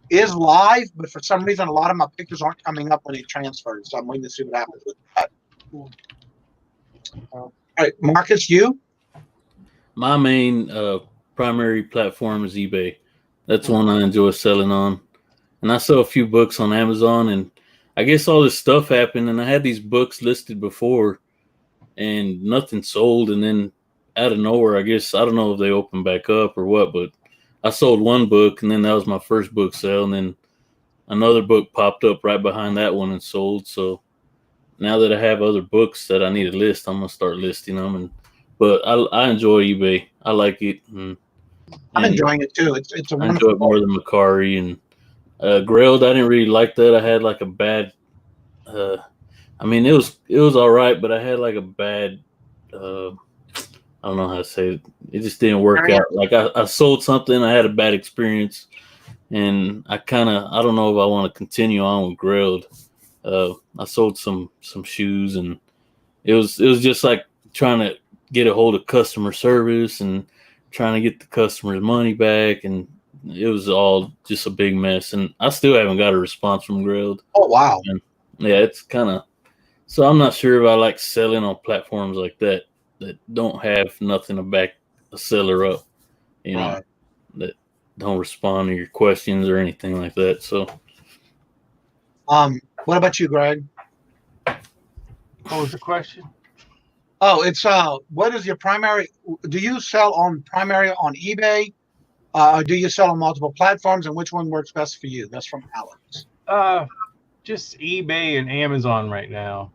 is live, but for some reason, a lot of my pictures aren't coming up when it transfers. So I'm waiting to see what happens with that. All right, Marcus, you?
My main primary platform is eBay. That's one I enjoy selling on. And I sell a few books on Amazon, and I guess all this stuff happened, and I had these books listed before, and nothing sold. And then out of nowhere, I guess, I don't know if they opened back up or what, but I sold one book, and then that was my first book sale. And then another book popped up right behind that one and sold. So now that I have other books that I need to list, I'm going to start listing them. But I enjoy eBay. I like it.
I'm enjoying it too. It's a
I
wonderful
enjoy it more than Macari. And Grailed, I didn't really like that. I had like a bad I mean, it was all right, but I had like a bad I don't know how to say it. It just didn't work out. Like I sold something, I had a bad experience, and I don't know if I want to continue on with Grailed. I sold some shoes, and it was just like trying to get a hold of customer service and trying to get the customer's money back, and it was all just a big mess. And I still haven't got a response from Grailed.
Oh wow!
And yeah, it's kind of. So I'm not sure if I like selling on platforms like that don't have nothing to back a seller up,
Right.
that don't respond to your questions or anything like that. So,
what about you, Greg?
What was the question?
Oh, it's what is your primary? Do you sell primary on eBay? Or do you sell on multiple platforms, and which one works best for you? That's from Alex.
Just eBay and Amazon right now.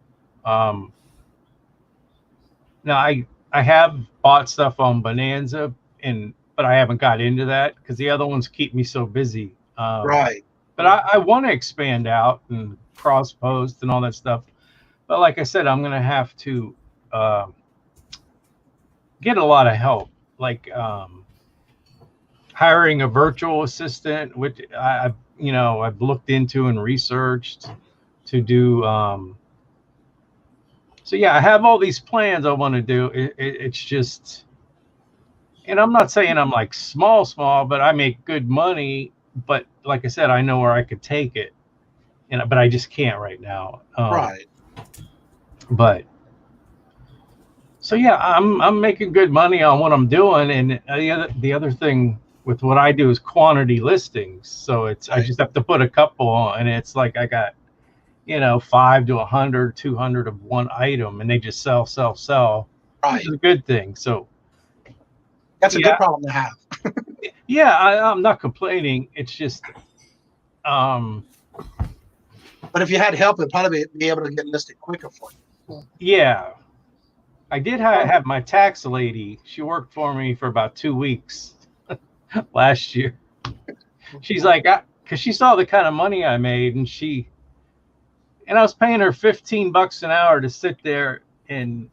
Now I have bought stuff on Bonanza, but I haven't got into that because the other ones keep me so busy.
Right.
But I want to expand out and cross post and all that stuff. But like I said, I'm going to have to get a lot of help, like hiring a virtual assistant, which I've looked into and researched to do. So yeah, I have all these plans I want to do. It's just, and I'm not saying I'm like small, but I make good money. But like I said, I know where I could take it, but I just can't right now.
Right.
But so yeah, I'm making good money on what I'm doing, and the other thing with what I do is quantity listings. So I just have to put a couple on, and it's like I got 5 to 100, 200 of one item, and they just sell.
Right.
Which is a good thing. So
that's a good problem to have.
Yeah, I'm not complaining. It's just,
but if you had help, it'd probably be able to get listed quicker for you.
Yeah, I did have my tax lady. She worked for me for about 2 weeks last year. She's like, because she saw the kind of money I made, and I was paying her $15 an hour to sit there and.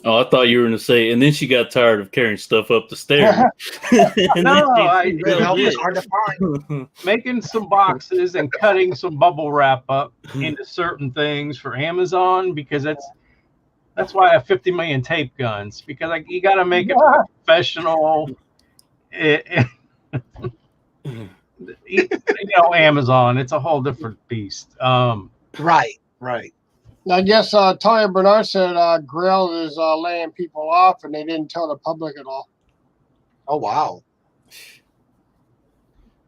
Oh, I thought you were going to say, and then she got tired of carrying stuff up the stairs.
It's hard to find.
Making some boxes and cutting some bubble wrap up into certain things for Amazon, because that's why I have 50 million tape guns, because you got to make it professional. You know, Amazon, it's a whole different beast.
Right.
I guess Talia Bernard said Grail is laying people off, and they didn't tell the public at all.
Oh, wow.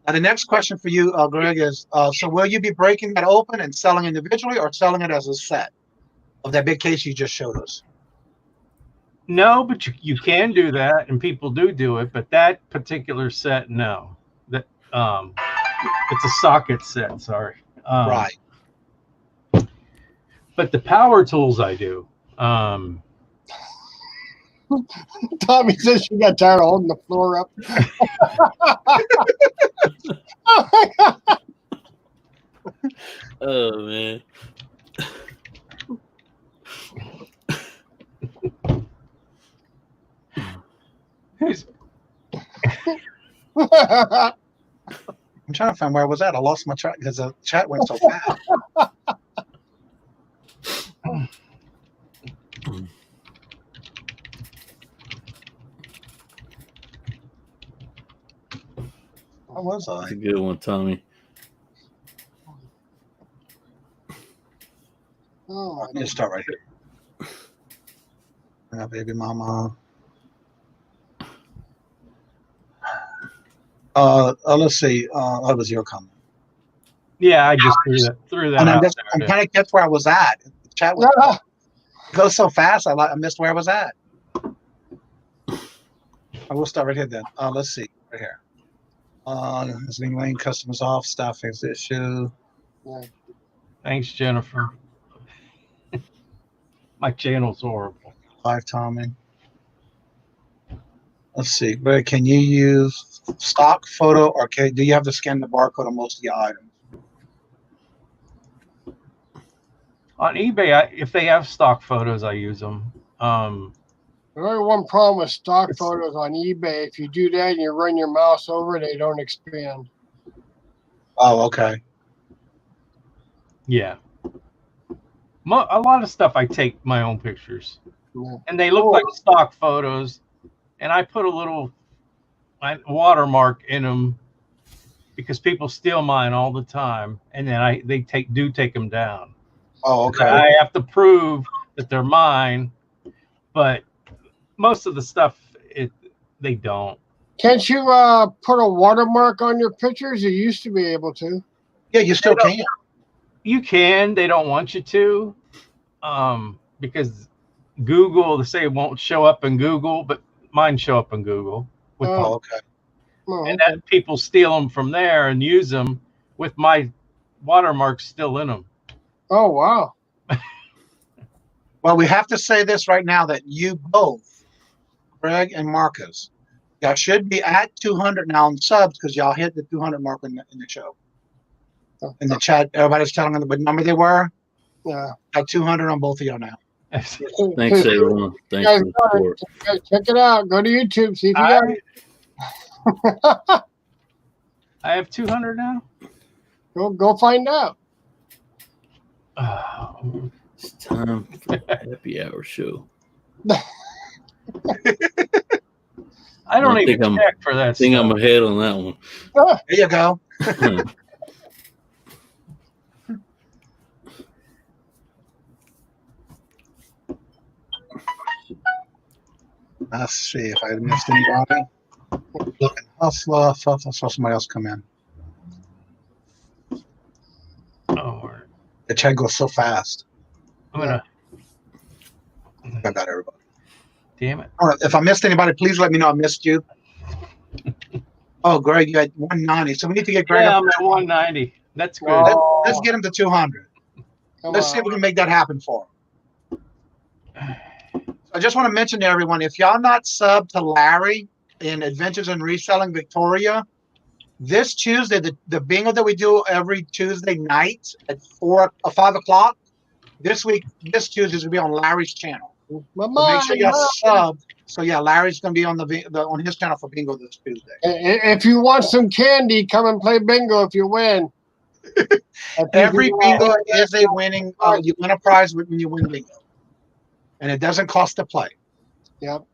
Now, the next question for you, Greg, is so will you be breaking that open and selling individually or selling it as a set of that big case you just showed us?
No, but you can do that, and people do it. But that particular set, no. That it's a socket set. Sorry.
Right.
But the power tools, I do.
Tommy says she got tired of holding the floor up.
Oh man.
I'm trying to find where I was at. I lost my track because the chat went so fast. Where was I?
That's a good one, Tommy.
Oh,
Let me just start right here. Yeah, baby mama. Let's see. That was your comment.
Yeah, I just threw that
And
out
I'm
there.
trying to catch where I was at. The chat was goes so fast. I missed where I was at. I will start right here then. Let's see. Right here. Listening lane, customers off, staff fix issue.
Thanks, Jennifer. My channel's horrible.
Live timing. Let's see. But can you use stock photo or do you have to scan the barcode on most of the items?
On eBay, if they have stock photos, I use them.
There's only one problem with stock photos on eBay. If you do that and you run your mouse over, they don't expand.
Oh, okay.
Yeah. A lot of stuff I take my own pictures,
Yeah.
and they look like stock photos, and I put a little watermark in them because people steal mine all the time, and then they take them down.
Oh, okay.
I have to prove that they're mine, but most of the stuff they don't.
Can't you put a watermark on your pictures? You used to be able to.
Yeah, you still can.
You can. They don't want you to, because Google, they say it won't show up in Google, but mine show up in Google.
Oh, okay.
And that people steal them from there and use them with my watermark still in them.
Oh, wow.
Well, we have to say this right now that you both, Greg and Marcus, y'all should be at 200 now on subs because y'all hit the 200 mark in the show. In the chat, everybody's telling them what number they were.
Yeah.
At 200 on both of y'all now.
Thanks, everyone. Thanks for the support.
Check it out. Go to YouTube. See if you got it.
I have 200 now.
Go find out.
It's time for the happy hour show.
I don't even check for that.
I think I'm ahead on that one.
There you go. Let's see if I missed anybody. Looking hustler. I thought I saw somebody else come in.
Oh,
the chat goes so fast.
I
got everybody.
Damn it.
All right, if I missed anybody, please let me know I missed you. Oh, Greg, you had 190. So we need to get Greg
up.
I'm
at 190. That's good.
Let's get him to 200. Let's see if we can make that happen for him. I just want to mention to everyone, if y'all not subbed to Larry in Adventures in Reselling Victoria, this Tuesday, the bingo that we do every Tuesday night at 5 o'clock, this Tuesday is going to be on Larry's channel. So make sure y'all sub. So yeah, Larry's going to be on his channel for bingo this Tuesday.
If you want some candy, come and play bingo if you win.
Every bingo is a winning. You win a prize when you win bingo, and it doesn't cost to play. Yep.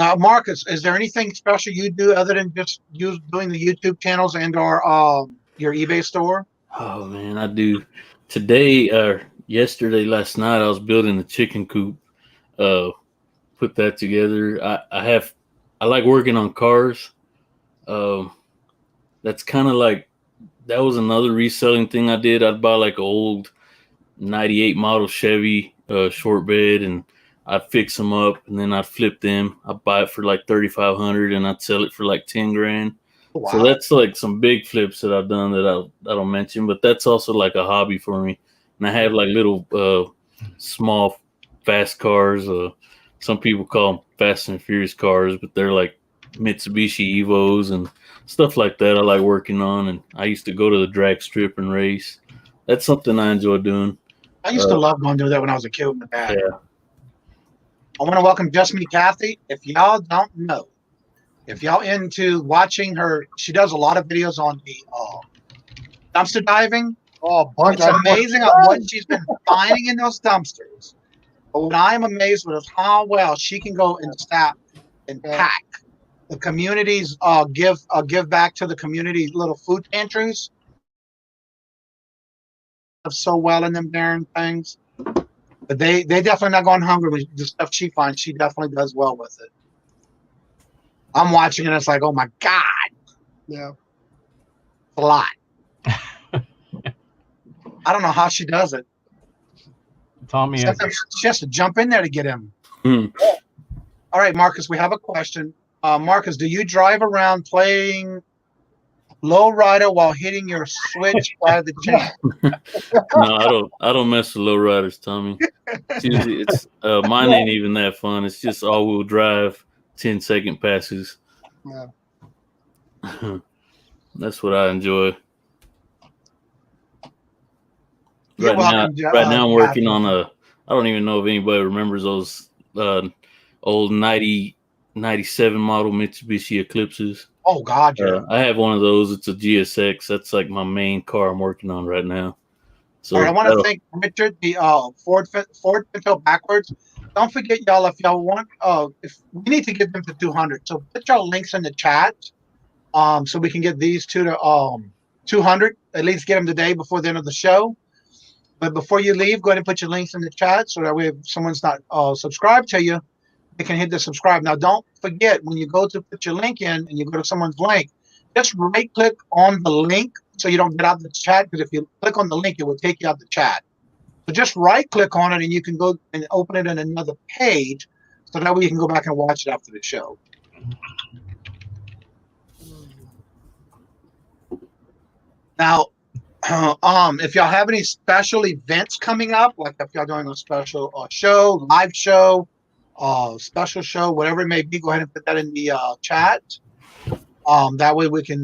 Now, Marcus, is there anything special you do other than just doing the YouTube channels and or your eBay store?
Oh man, I do. Today or yesterday, last night, I was building a chicken coop. Put that together. I like working on cars. That's kind of like that was another reselling thing I did. I'd buy like an old '98 model Chevy short bed, and I'd fix them up, and then I'd flip them. I'd buy it for like 3,500, and I'd sell it for like 10 grand.
Wow.
So that's like some big flips that I've done that I don't mention, but that's also like a hobby for me. And I have like little small fast cars. Some people call them Fast and Furious cars, but they're like Mitsubishi Evos and stuff like that. I like working on, and I used to go to the drag strip and race. That's something I enjoy doing.
I used to love going to do that when I was a kid with my dad.
Yeah.
I want to welcome Just Me Kathy. If y'all don't know, if y'all into watching her, she does a lot of videos on the dumpster diving.
Oh,
It's amazing what she's been finding in those dumpsters. But what I'm amazed with is how well she can go and staff and pack the communities, give back to the community little food pantries. So well in them darn things. But they definitely not going hungry with the stuff she finds. She definitely does well with it. I'm watching it. It's like, oh my God.
Yeah.
It's a lot. I don't know how she does it.
Tommy,
Sometimes she has to jump in there to get him. All right, Marcus, we have a question. Marcus, do you drive around playing low rider while hitting your switch by the chain?
No, I don't mess with low riders, Tommy. It's mine ain't even that fun. It's just all wheel drive, 10-second passes.
Yeah.
That's what I enjoy.
You're
Right
welcome,
now I'm working on I don't even know if anybody remembers those old 97 model Mitsubishi Eclipses.
Oh God, yeah.
I have one of those. It's a GSX. That's like my main car I'm working on right now. So
all right, I want to thank Richard, the Ford Pinto backwards. Don't forget, y'all, if y'all want, if we need to get them to 200, so put y'all links in the chat, so we can get these two to 200. At least get them today before the end of the show. But before you leave, go ahead and put your links in the chat so that way if someone's not subscribed to you, they can hit the subscribe. Now, don't forget when you go to put your link in and you go to someone's link, just right click on the link so you don't get out the chat, because if you click on the link, it will take you out the chat. So just right click on it and you can go and open it in another page so that way you can go back and watch it after the show. Now, if y'all have any special events coming up, like if y'all doing a special show, live show, special show, whatever it may be, go ahead and put that in the chat. That way we can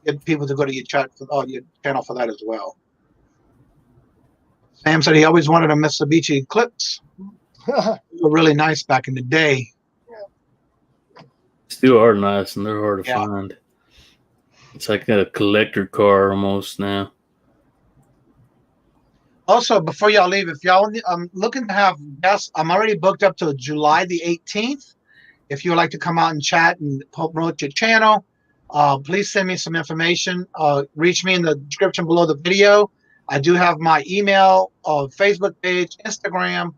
get people to go to your chat for your channel for that as well. Sam said he always wanted a Mitsubishi Eclipse. They were really nice back in the day.
still are nice and they're hard to find. It's like a collector car almost now.
Also, before y'all leave, if y'all looking to have guests, I'm already booked up to July the 18th. If you would like to come out and chat and promote your channel, please send me some information. Reach me in the description below the video. I do have my email, Facebook page, Instagram,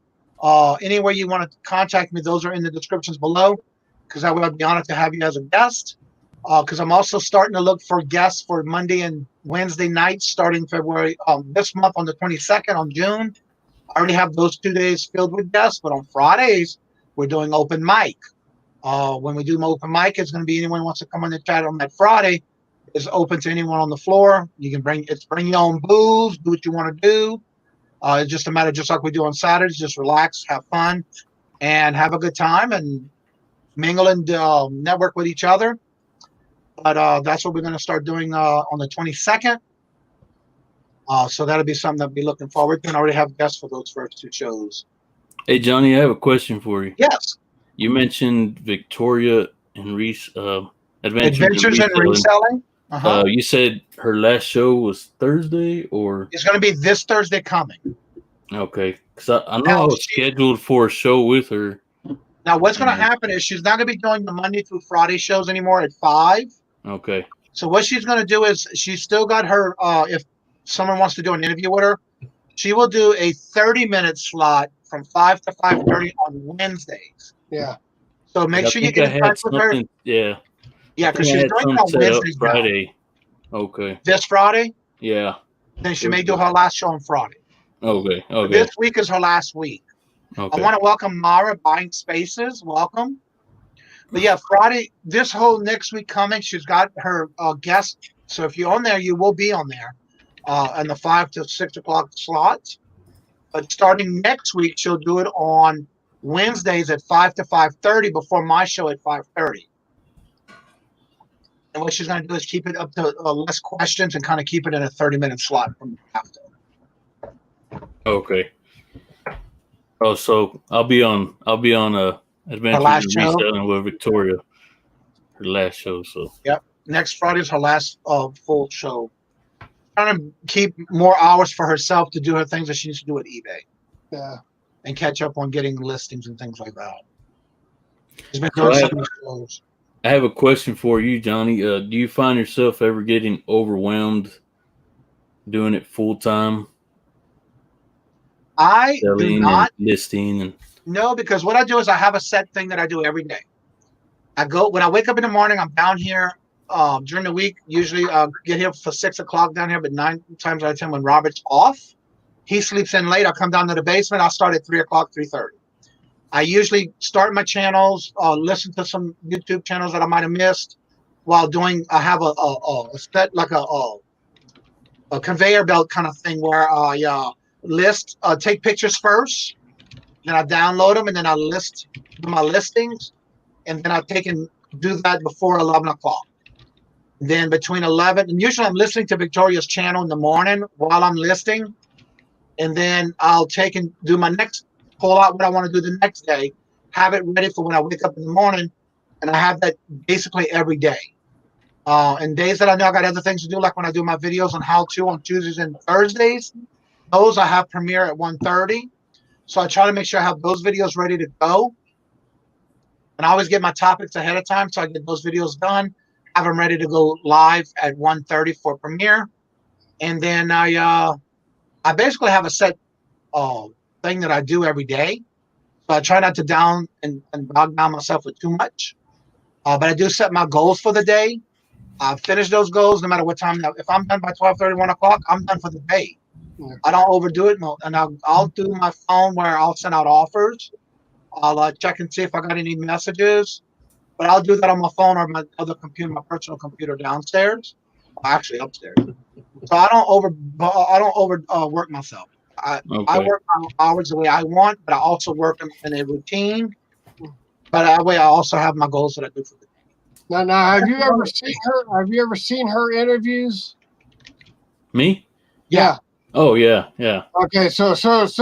anywhere you want to contact me. Those are in the descriptions below, because I would be honored to have you as a guest. Because I'm also starting to look for guests for Monday and Wednesday nights starting February, this month on the 22nd on June. I already have those 2 days filled with guests, but on Fridays, we're doing open mic. When we do open mic, it's going to be anyone who wants to come on the chat on that Friday. It's open to anyone on the floor. You can bring your own booze, do what you want to do. It's just a matter, just like we do on Saturdays, just relax, have fun, and have a good time and mingle and network with each other. But that's what we're going to start doing on the 22nd. So that'll be something that we'll be looking forward to, and I already have guests for those first two shows.
Hey, Johnny, I have a question for you.
Yes.
You mentioned Victoria and
Adventures in Reselling.
You said her last show was Thursday, or
it's going to be this Thursday coming.
Okay, because I know I was scheduled for a show with her.
Now, what's going to happen is she's not going to be doing the Monday through Friday shows anymore at 5.
Okay.
So what she's going to do is she's still got her, if someone wants to do an interview with her, she will do a 30-minute slot from 5 to 5:30 on Wednesdays.
Yeah.
So make
I
sure you
think
get
I
in
had
touch with her.
something. Yeah.
Yeah,
I
because
think
she's
I had
doing it on
something set up
Wednesdays now.
Friday. Okay.
This Friday,
Yeah.
then she may do her last show on Friday.
Okay. Okay.
This week is her last week.
Okay.
I want to welcome Mara Buying Spaces. Welcome. But yeah, Friday, this whole next week coming, she's got her guest. So if you're on there, you will be on there in the 5 to 6 o'clock slots. But starting next week, she'll do it on Wednesdays at 5 to 5:30 before my show at 5:30. And what she's going to do is keep it up to less questions and kind of keep it in a 30-minute slot from after.
Okay. Oh, so I'll be on Adventures
last
in
show?
Reselling with Victoria. Her last show. So.
Yep. Next Friday is her last full show. Trying to keep more hours for herself to do her things that she needs to do at eBay.
Yeah.
And catch up on getting listings and things like that. She's been
So
doing
I
some
have-
shows.
I have a question for you, Johnny. Do you find yourself ever getting overwhelmed doing it full time,
I do
selling
not
and listing? And
know, because what I do is I have a set thing that I do every day. I go when I wake up in the morning. I'm down here during the week. Usually, get here for 6 o'clock down here, but 9 times out of 10 when Robert's off, he sleeps in late. I come down to the basement. I'll start at 3 o'clock, 3:30. I usually start my channels, listen to some YouTube channels that I might have missed while doing. I have a set like a conveyor belt kind of thing where I list, take pictures first, then I download them, and then I list my listings, and then I take and do that before 11 o'clock. Then between 11, and usually I'm listening to Victoria's channel in the morning while I'm listing, and then I'll take and do my next, pull out what I want to do the next day, have it ready for when I wake up in the morning, and I have that basically every day. And days that I know I got other things to do, like when I do my videos on how to on Tuesdays and Thursdays, those I have premiere at 1:30. So I try to make sure I have those videos ready to go. And I always get my topics ahead of time, so I get those videos done, have them ready to go live at 1:30 for premiere. And then I basically have a set thing that I do every day. So I try not to bog down myself with too much. But I do set my goals for the day. I finish those goals no matter what time. Now, if I'm done by 12:30, 1 o'clock, I'm done for the day.
Yeah.
I don't overdo it. No, and I'll do my phone where I'll send out offers. I'll check and see if I got any messages. But I'll do that on my phone or my other computer, my personal computer downstairs. Actually, upstairs. So I don't overwork myself. I work my hours the way I want, but I also work in a routine. But that way, I also have my goals that I do for the day.
Now, have you ever seen her? Have you ever seen her interviews?
Me?
Yeah.
Oh yeah, yeah.
Okay, so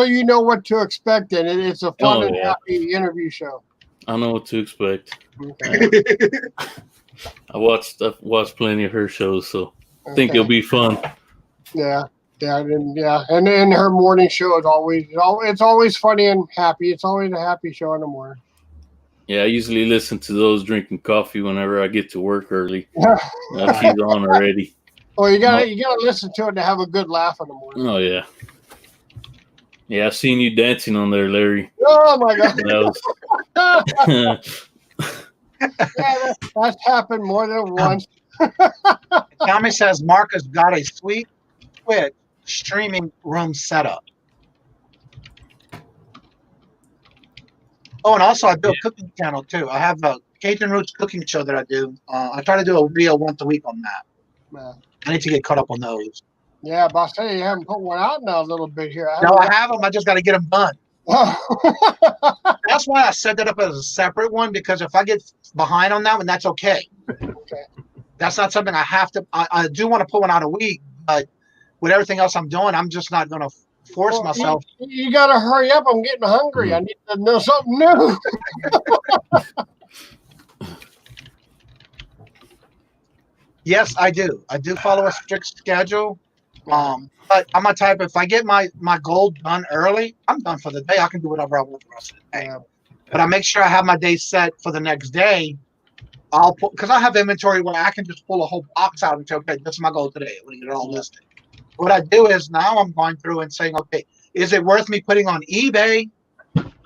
you know what to expect, and it's a fun and
yeah.
happy interview show.
I know what to expect.
Okay.
I've watched plenty of her shows, so I think it'll be fun.
Yeah, and then her morning show is always funny and happy. It's always a happy show in the morning.
Yeah, I usually listen to those drinking coffee whenever I get to work early. She's on already.
Oh, you gotta listen to it to have a good laugh in the morning.
Oh yeah. Yeah, I've seen you dancing on there, Larry.
Oh my God.
That
Yeah, that's happened more than once.
Tommy says Marcus got a sweet Twitch streaming room setup. Oh, and also I do a cooking channel too. I have a Cajun Roots cooking show that I do. I try to do a video once a week on that.
Yeah.
I need to get caught up on those.
Yeah, but I say you haven't put one out now a little bit here.
I have them. I just got to get them done.
Oh.
That's why I set that up as a separate one, because if I get behind on that one, that's okay.
Okay.
That's not something I have to. I do want to put one out a week, but with everything else I'm doing, I'm just not going to force myself.
You got to hurry up. I'm getting hungry. I need to know something new.
Yes, I do. I do follow a strict schedule. But I'm a type, if I get my goal done early, I'm done for the day. I can do whatever I want the rest of the day.
Yeah.
but I make sure I have my day set for the next day. I'll put, because I have inventory where I can just pull a whole box out and say, okay, this is my goal today. I'm going to get it all listed. What I do is now I'm going through and saying, okay, is it worth me putting on eBay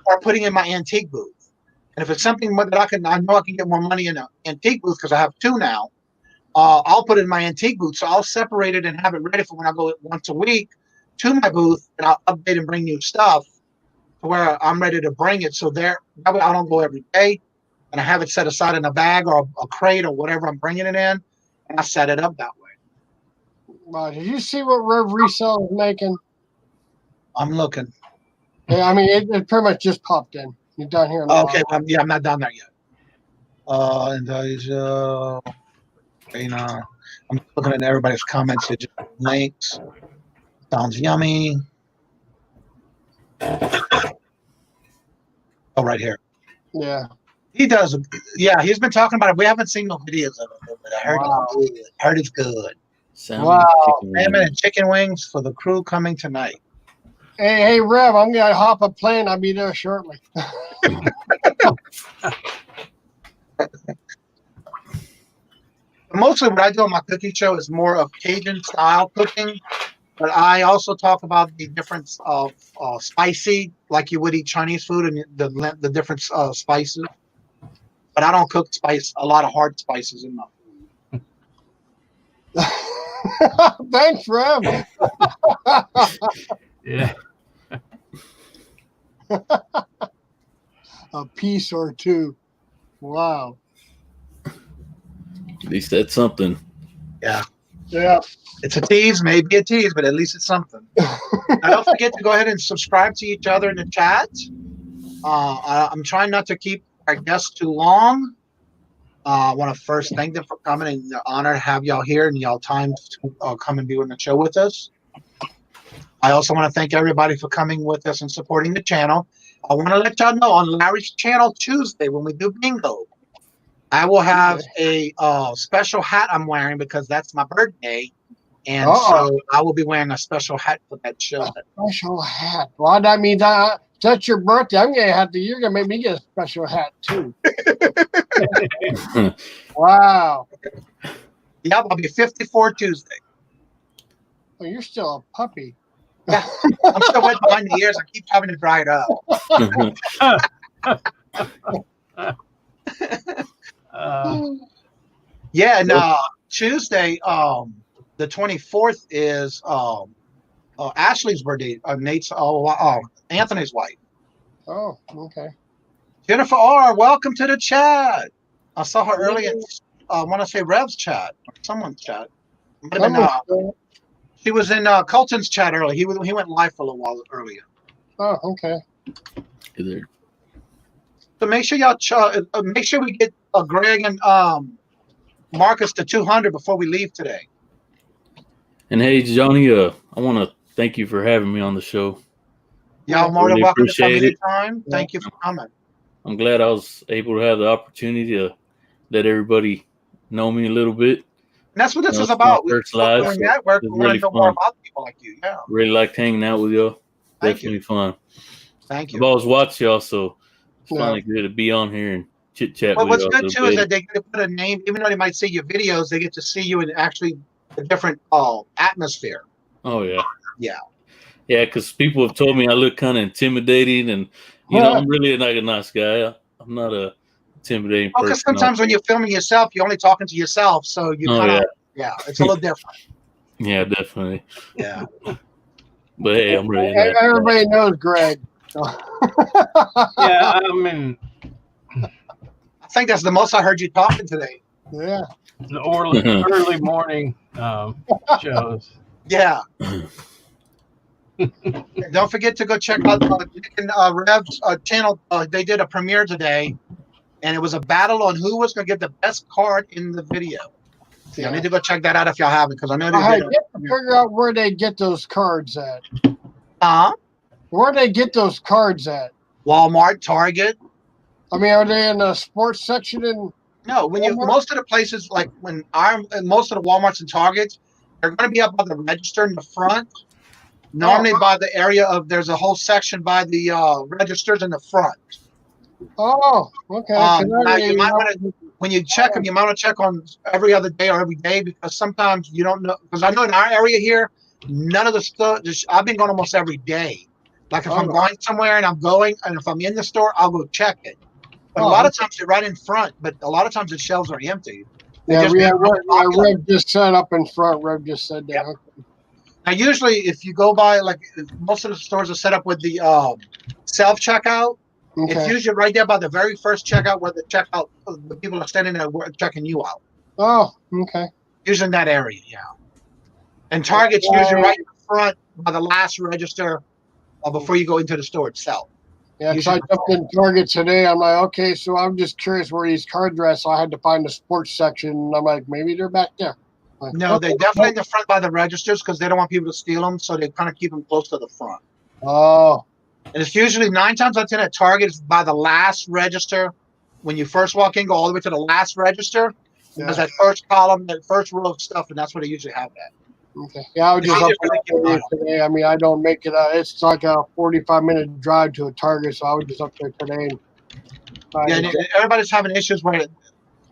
or putting in my antique booth? And if it's something that I know I can get more money in an antique booth because I have two now, I'll put it in my antique booth. So I'll separate it and have it ready for when I go once a week to my booth, and I'll update and bring new stuff to where I'm ready to bring it. So that way I don't go every day, and I have it set aside in a bag or a crate or whatever I'm bringing it in, and I set it up that way.
Wow, did you see what Rev Resell is making?
I'm looking.
Yeah, I mean, it pretty much just popped in. You're down here.
Okay, well, yeah, I'm not down there yet. And I'm looking at everybody's comments. They just links. Sounds yummy. Oh, right here.
Yeah.
He does. Yeah, he's been talking about it. We haven't seen no videos of it, but I heard it's good. Heard it's good.
Wow.
Salmon and chicken wings for the crew coming tonight.
Hey, Rev, I'm going to hop a plane. I'll be there shortly.
Mostly what I do on my cooking show is more of Cajun style cooking, but I also talk about the difference of spicy, like you would eat Chinese food, and the different spices. But I don't cook a lot of hard spices in my food.
Thanks, Rev.
Yeah.
A piece or two. Wow.
At least that's something.
Yeah.
Yeah.
It's a tease, maybe a tease, but at least it's something. Now, don't forget to go ahead and subscribe to each other in the chat. I'm trying not to keep our guests too long. I want to first thank them for coming, and the honor to have y'all here and y'all time to come and be on the show with us. I also want to thank everybody for coming with us and supporting the channel. I want to let y'all know on Larry's channel Tuesday when we do bingo, I will have a special hat I'm wearing because that's my birthday. And so I will be wearing a special hat for that show.
A special hat. Well, that means that's your birthday. You're going to make me get a special hat too. Wow.
Yeah, I'll be 54 Tuesday.
Well, you're still a puppy.
Yeah, I'm still wet behind the ears. I keep having to dry it up. Yeah, and Tuesday, the 24th is Ashley's birthday. Anthony's wife.
Oh, okay.
Jennifer R., welcome to the chat. I saw her earlier. I want to say Rev's chat or someone's chat. She was in Colton's chat earlier. He went live for a little while earlier.
Oh, okay.
So make sure y'all make sure we get Greg and Marcus to 200 before we leave today.
And hey, Johnny, I want to thank you for having me on the show.
Y'all more than welcome to come anytime. Thank you for coming.
I'm glad I was able to have the opportunity to let everybody know me a little bit.
And that's what this is about. We're doing network. We want to know more about people like you. Yeah.
Really liked hanging out with y'all. Definitely fun.
Thank you.
I've always watched y'all, so it's finally good to be on here and chit chat.
Well, what's good too is that they get to put a name, even though they might see your videos, they get to see you in actually a different atmosphere.
Oh yeah.
Yeah.
Yeah, because people have told me I look kind of intimidating, and you know I'm really like a nice guy. I'm not a intimidating person.
Because sometimes when you're filming yourself, you're only talking to yourself, so you it's a little different.
Yeah, definitely.
Yeah.
But hey, I'm ready.
Everybody knows Greg.
Yeah, I mean,
I think that's the most I heard you talking today.
Yeah.
The early morning shows.
Yeah. Don't forget to go check out Rev's channel. They did a premiere today, and it was a battle on who was going to get the best card in the video. So I need to go check that out if y'all haven't, because I know
I have to figure out where they get those cards at. Where they get those cards at?
Walmart, Target.
I mean, are they in the sports section?
No, when you most of the places like most of the Walmarts and Targets, they're going to be up by the register in the front. Normally by the area of there's a whole section by the registers in the front.
Oh, okay.
Now you might want to, when you check them, you might want to check on every other day or every day, because sometimes you don't know. Because I know in our area here, none of the stuff. I've been going almost every day. Like if I'm going somewhere and if I'm in the store, I'll go check it. But a lot of times they're right in front. But a lot of times the shelves are empty.
Rev just set up in front. Rev just said that.
Yep.
Okay.
Now, usually, if you go by, like most of the stores are set up with the self checkout.
Okay.
It's usually right there by the very first checkout where the people are standing there checking you out.
Oh, okay.
Usually in that area, yeah. And Target's usually right in front by the last register before you go into the store itself.
Yeah, because I jumped in Target today. I'm like, okay, so I'm just curious where these cards are at, so I had to find the sports section. And I'm like, maybe they're back there. Like,
no, they're definitely in the front by the registers because they don't want people to steal them, so they kind of keep them close to the front.
Oh.
And it's usually 9 times out of 10 at Target is by the last register. When you first walk in, go all the way to the last register. Yeah. There's that first column, that first row of stuff, and that's where they usually have that.
Okay. Yeah, I was just up there today. I mean, I don't make it. It's like a 45-minute drive to a Target, so I was just up there today.
And everybody's having issues where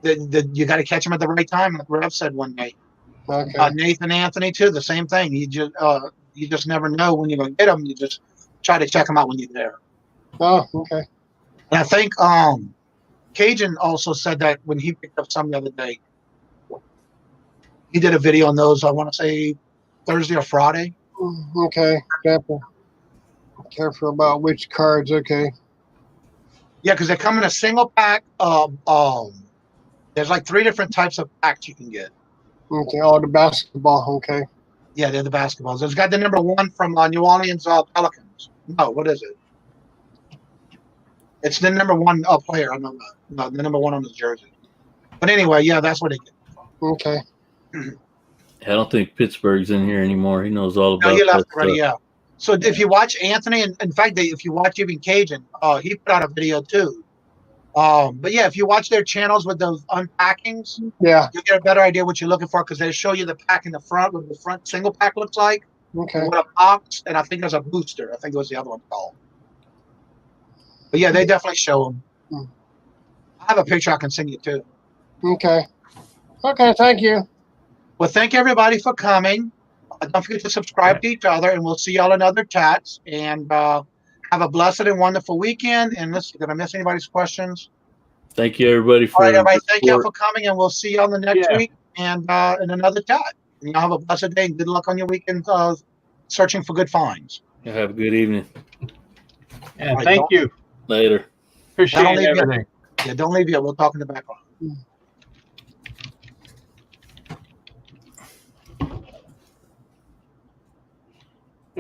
you got to catch them at the right time, like Rev said one night.
Okay.
Nathan Anthony too, the same thing. You just never know when you're going to get them. You just try to check them out when you're there.
Oh, okay.
And I think Kajun also said that when he picked up some the other day. He did a video on those, I want to say Thursday or Friday.
Okay. Careful about which cards. Okay.
Yeah, because they come in a single pack. There's like 3 different types of packs you can get.
Okay. Oh, the basketball. Okay.
Yeah, they're the basketballs. It's got the number 1 from New Orleans Pelicans. No, what is it? It's the number 1 player. I know that. No, the number 1 on his jersey. But anyway, yeah, that's what they get.
Okay.
I don't think Pittsburgh's in here anymore. He knows all about
he left
that
already,
stuff.
yeah. So if you watch Anthony, and in fact, if you watch even Kajun, he put out a video too. But yeah, if you watch their channels with those unpackings,
yeah,
you get a better idea what you're looking for because they show you the pack in the front, what the front single pack looks like.
Okay.
With a box, and I think there's a booster. I think it was the other one called. But yeah, they definitely show them. I have a picture I can send you too.
Okay. Okay, thank you.
Well, thank everybody for coming. Don't forget to subscribe to each other, and we'll see y'all in other chats. And have a blessed and wonderful weekend. And listen, did I miss anybody's questions?
Thank you, everybody.
All right, everybody. Thank y'all for coming, and we'll see y'all the next week and in another chat. And y'all have a blessed day and good luck on your weekend searching for good finds.
Have a good evening.
Yeah, thank you.
Later.
Appreciate everything.
Yeah, don't leave yet. We'll talk in the background.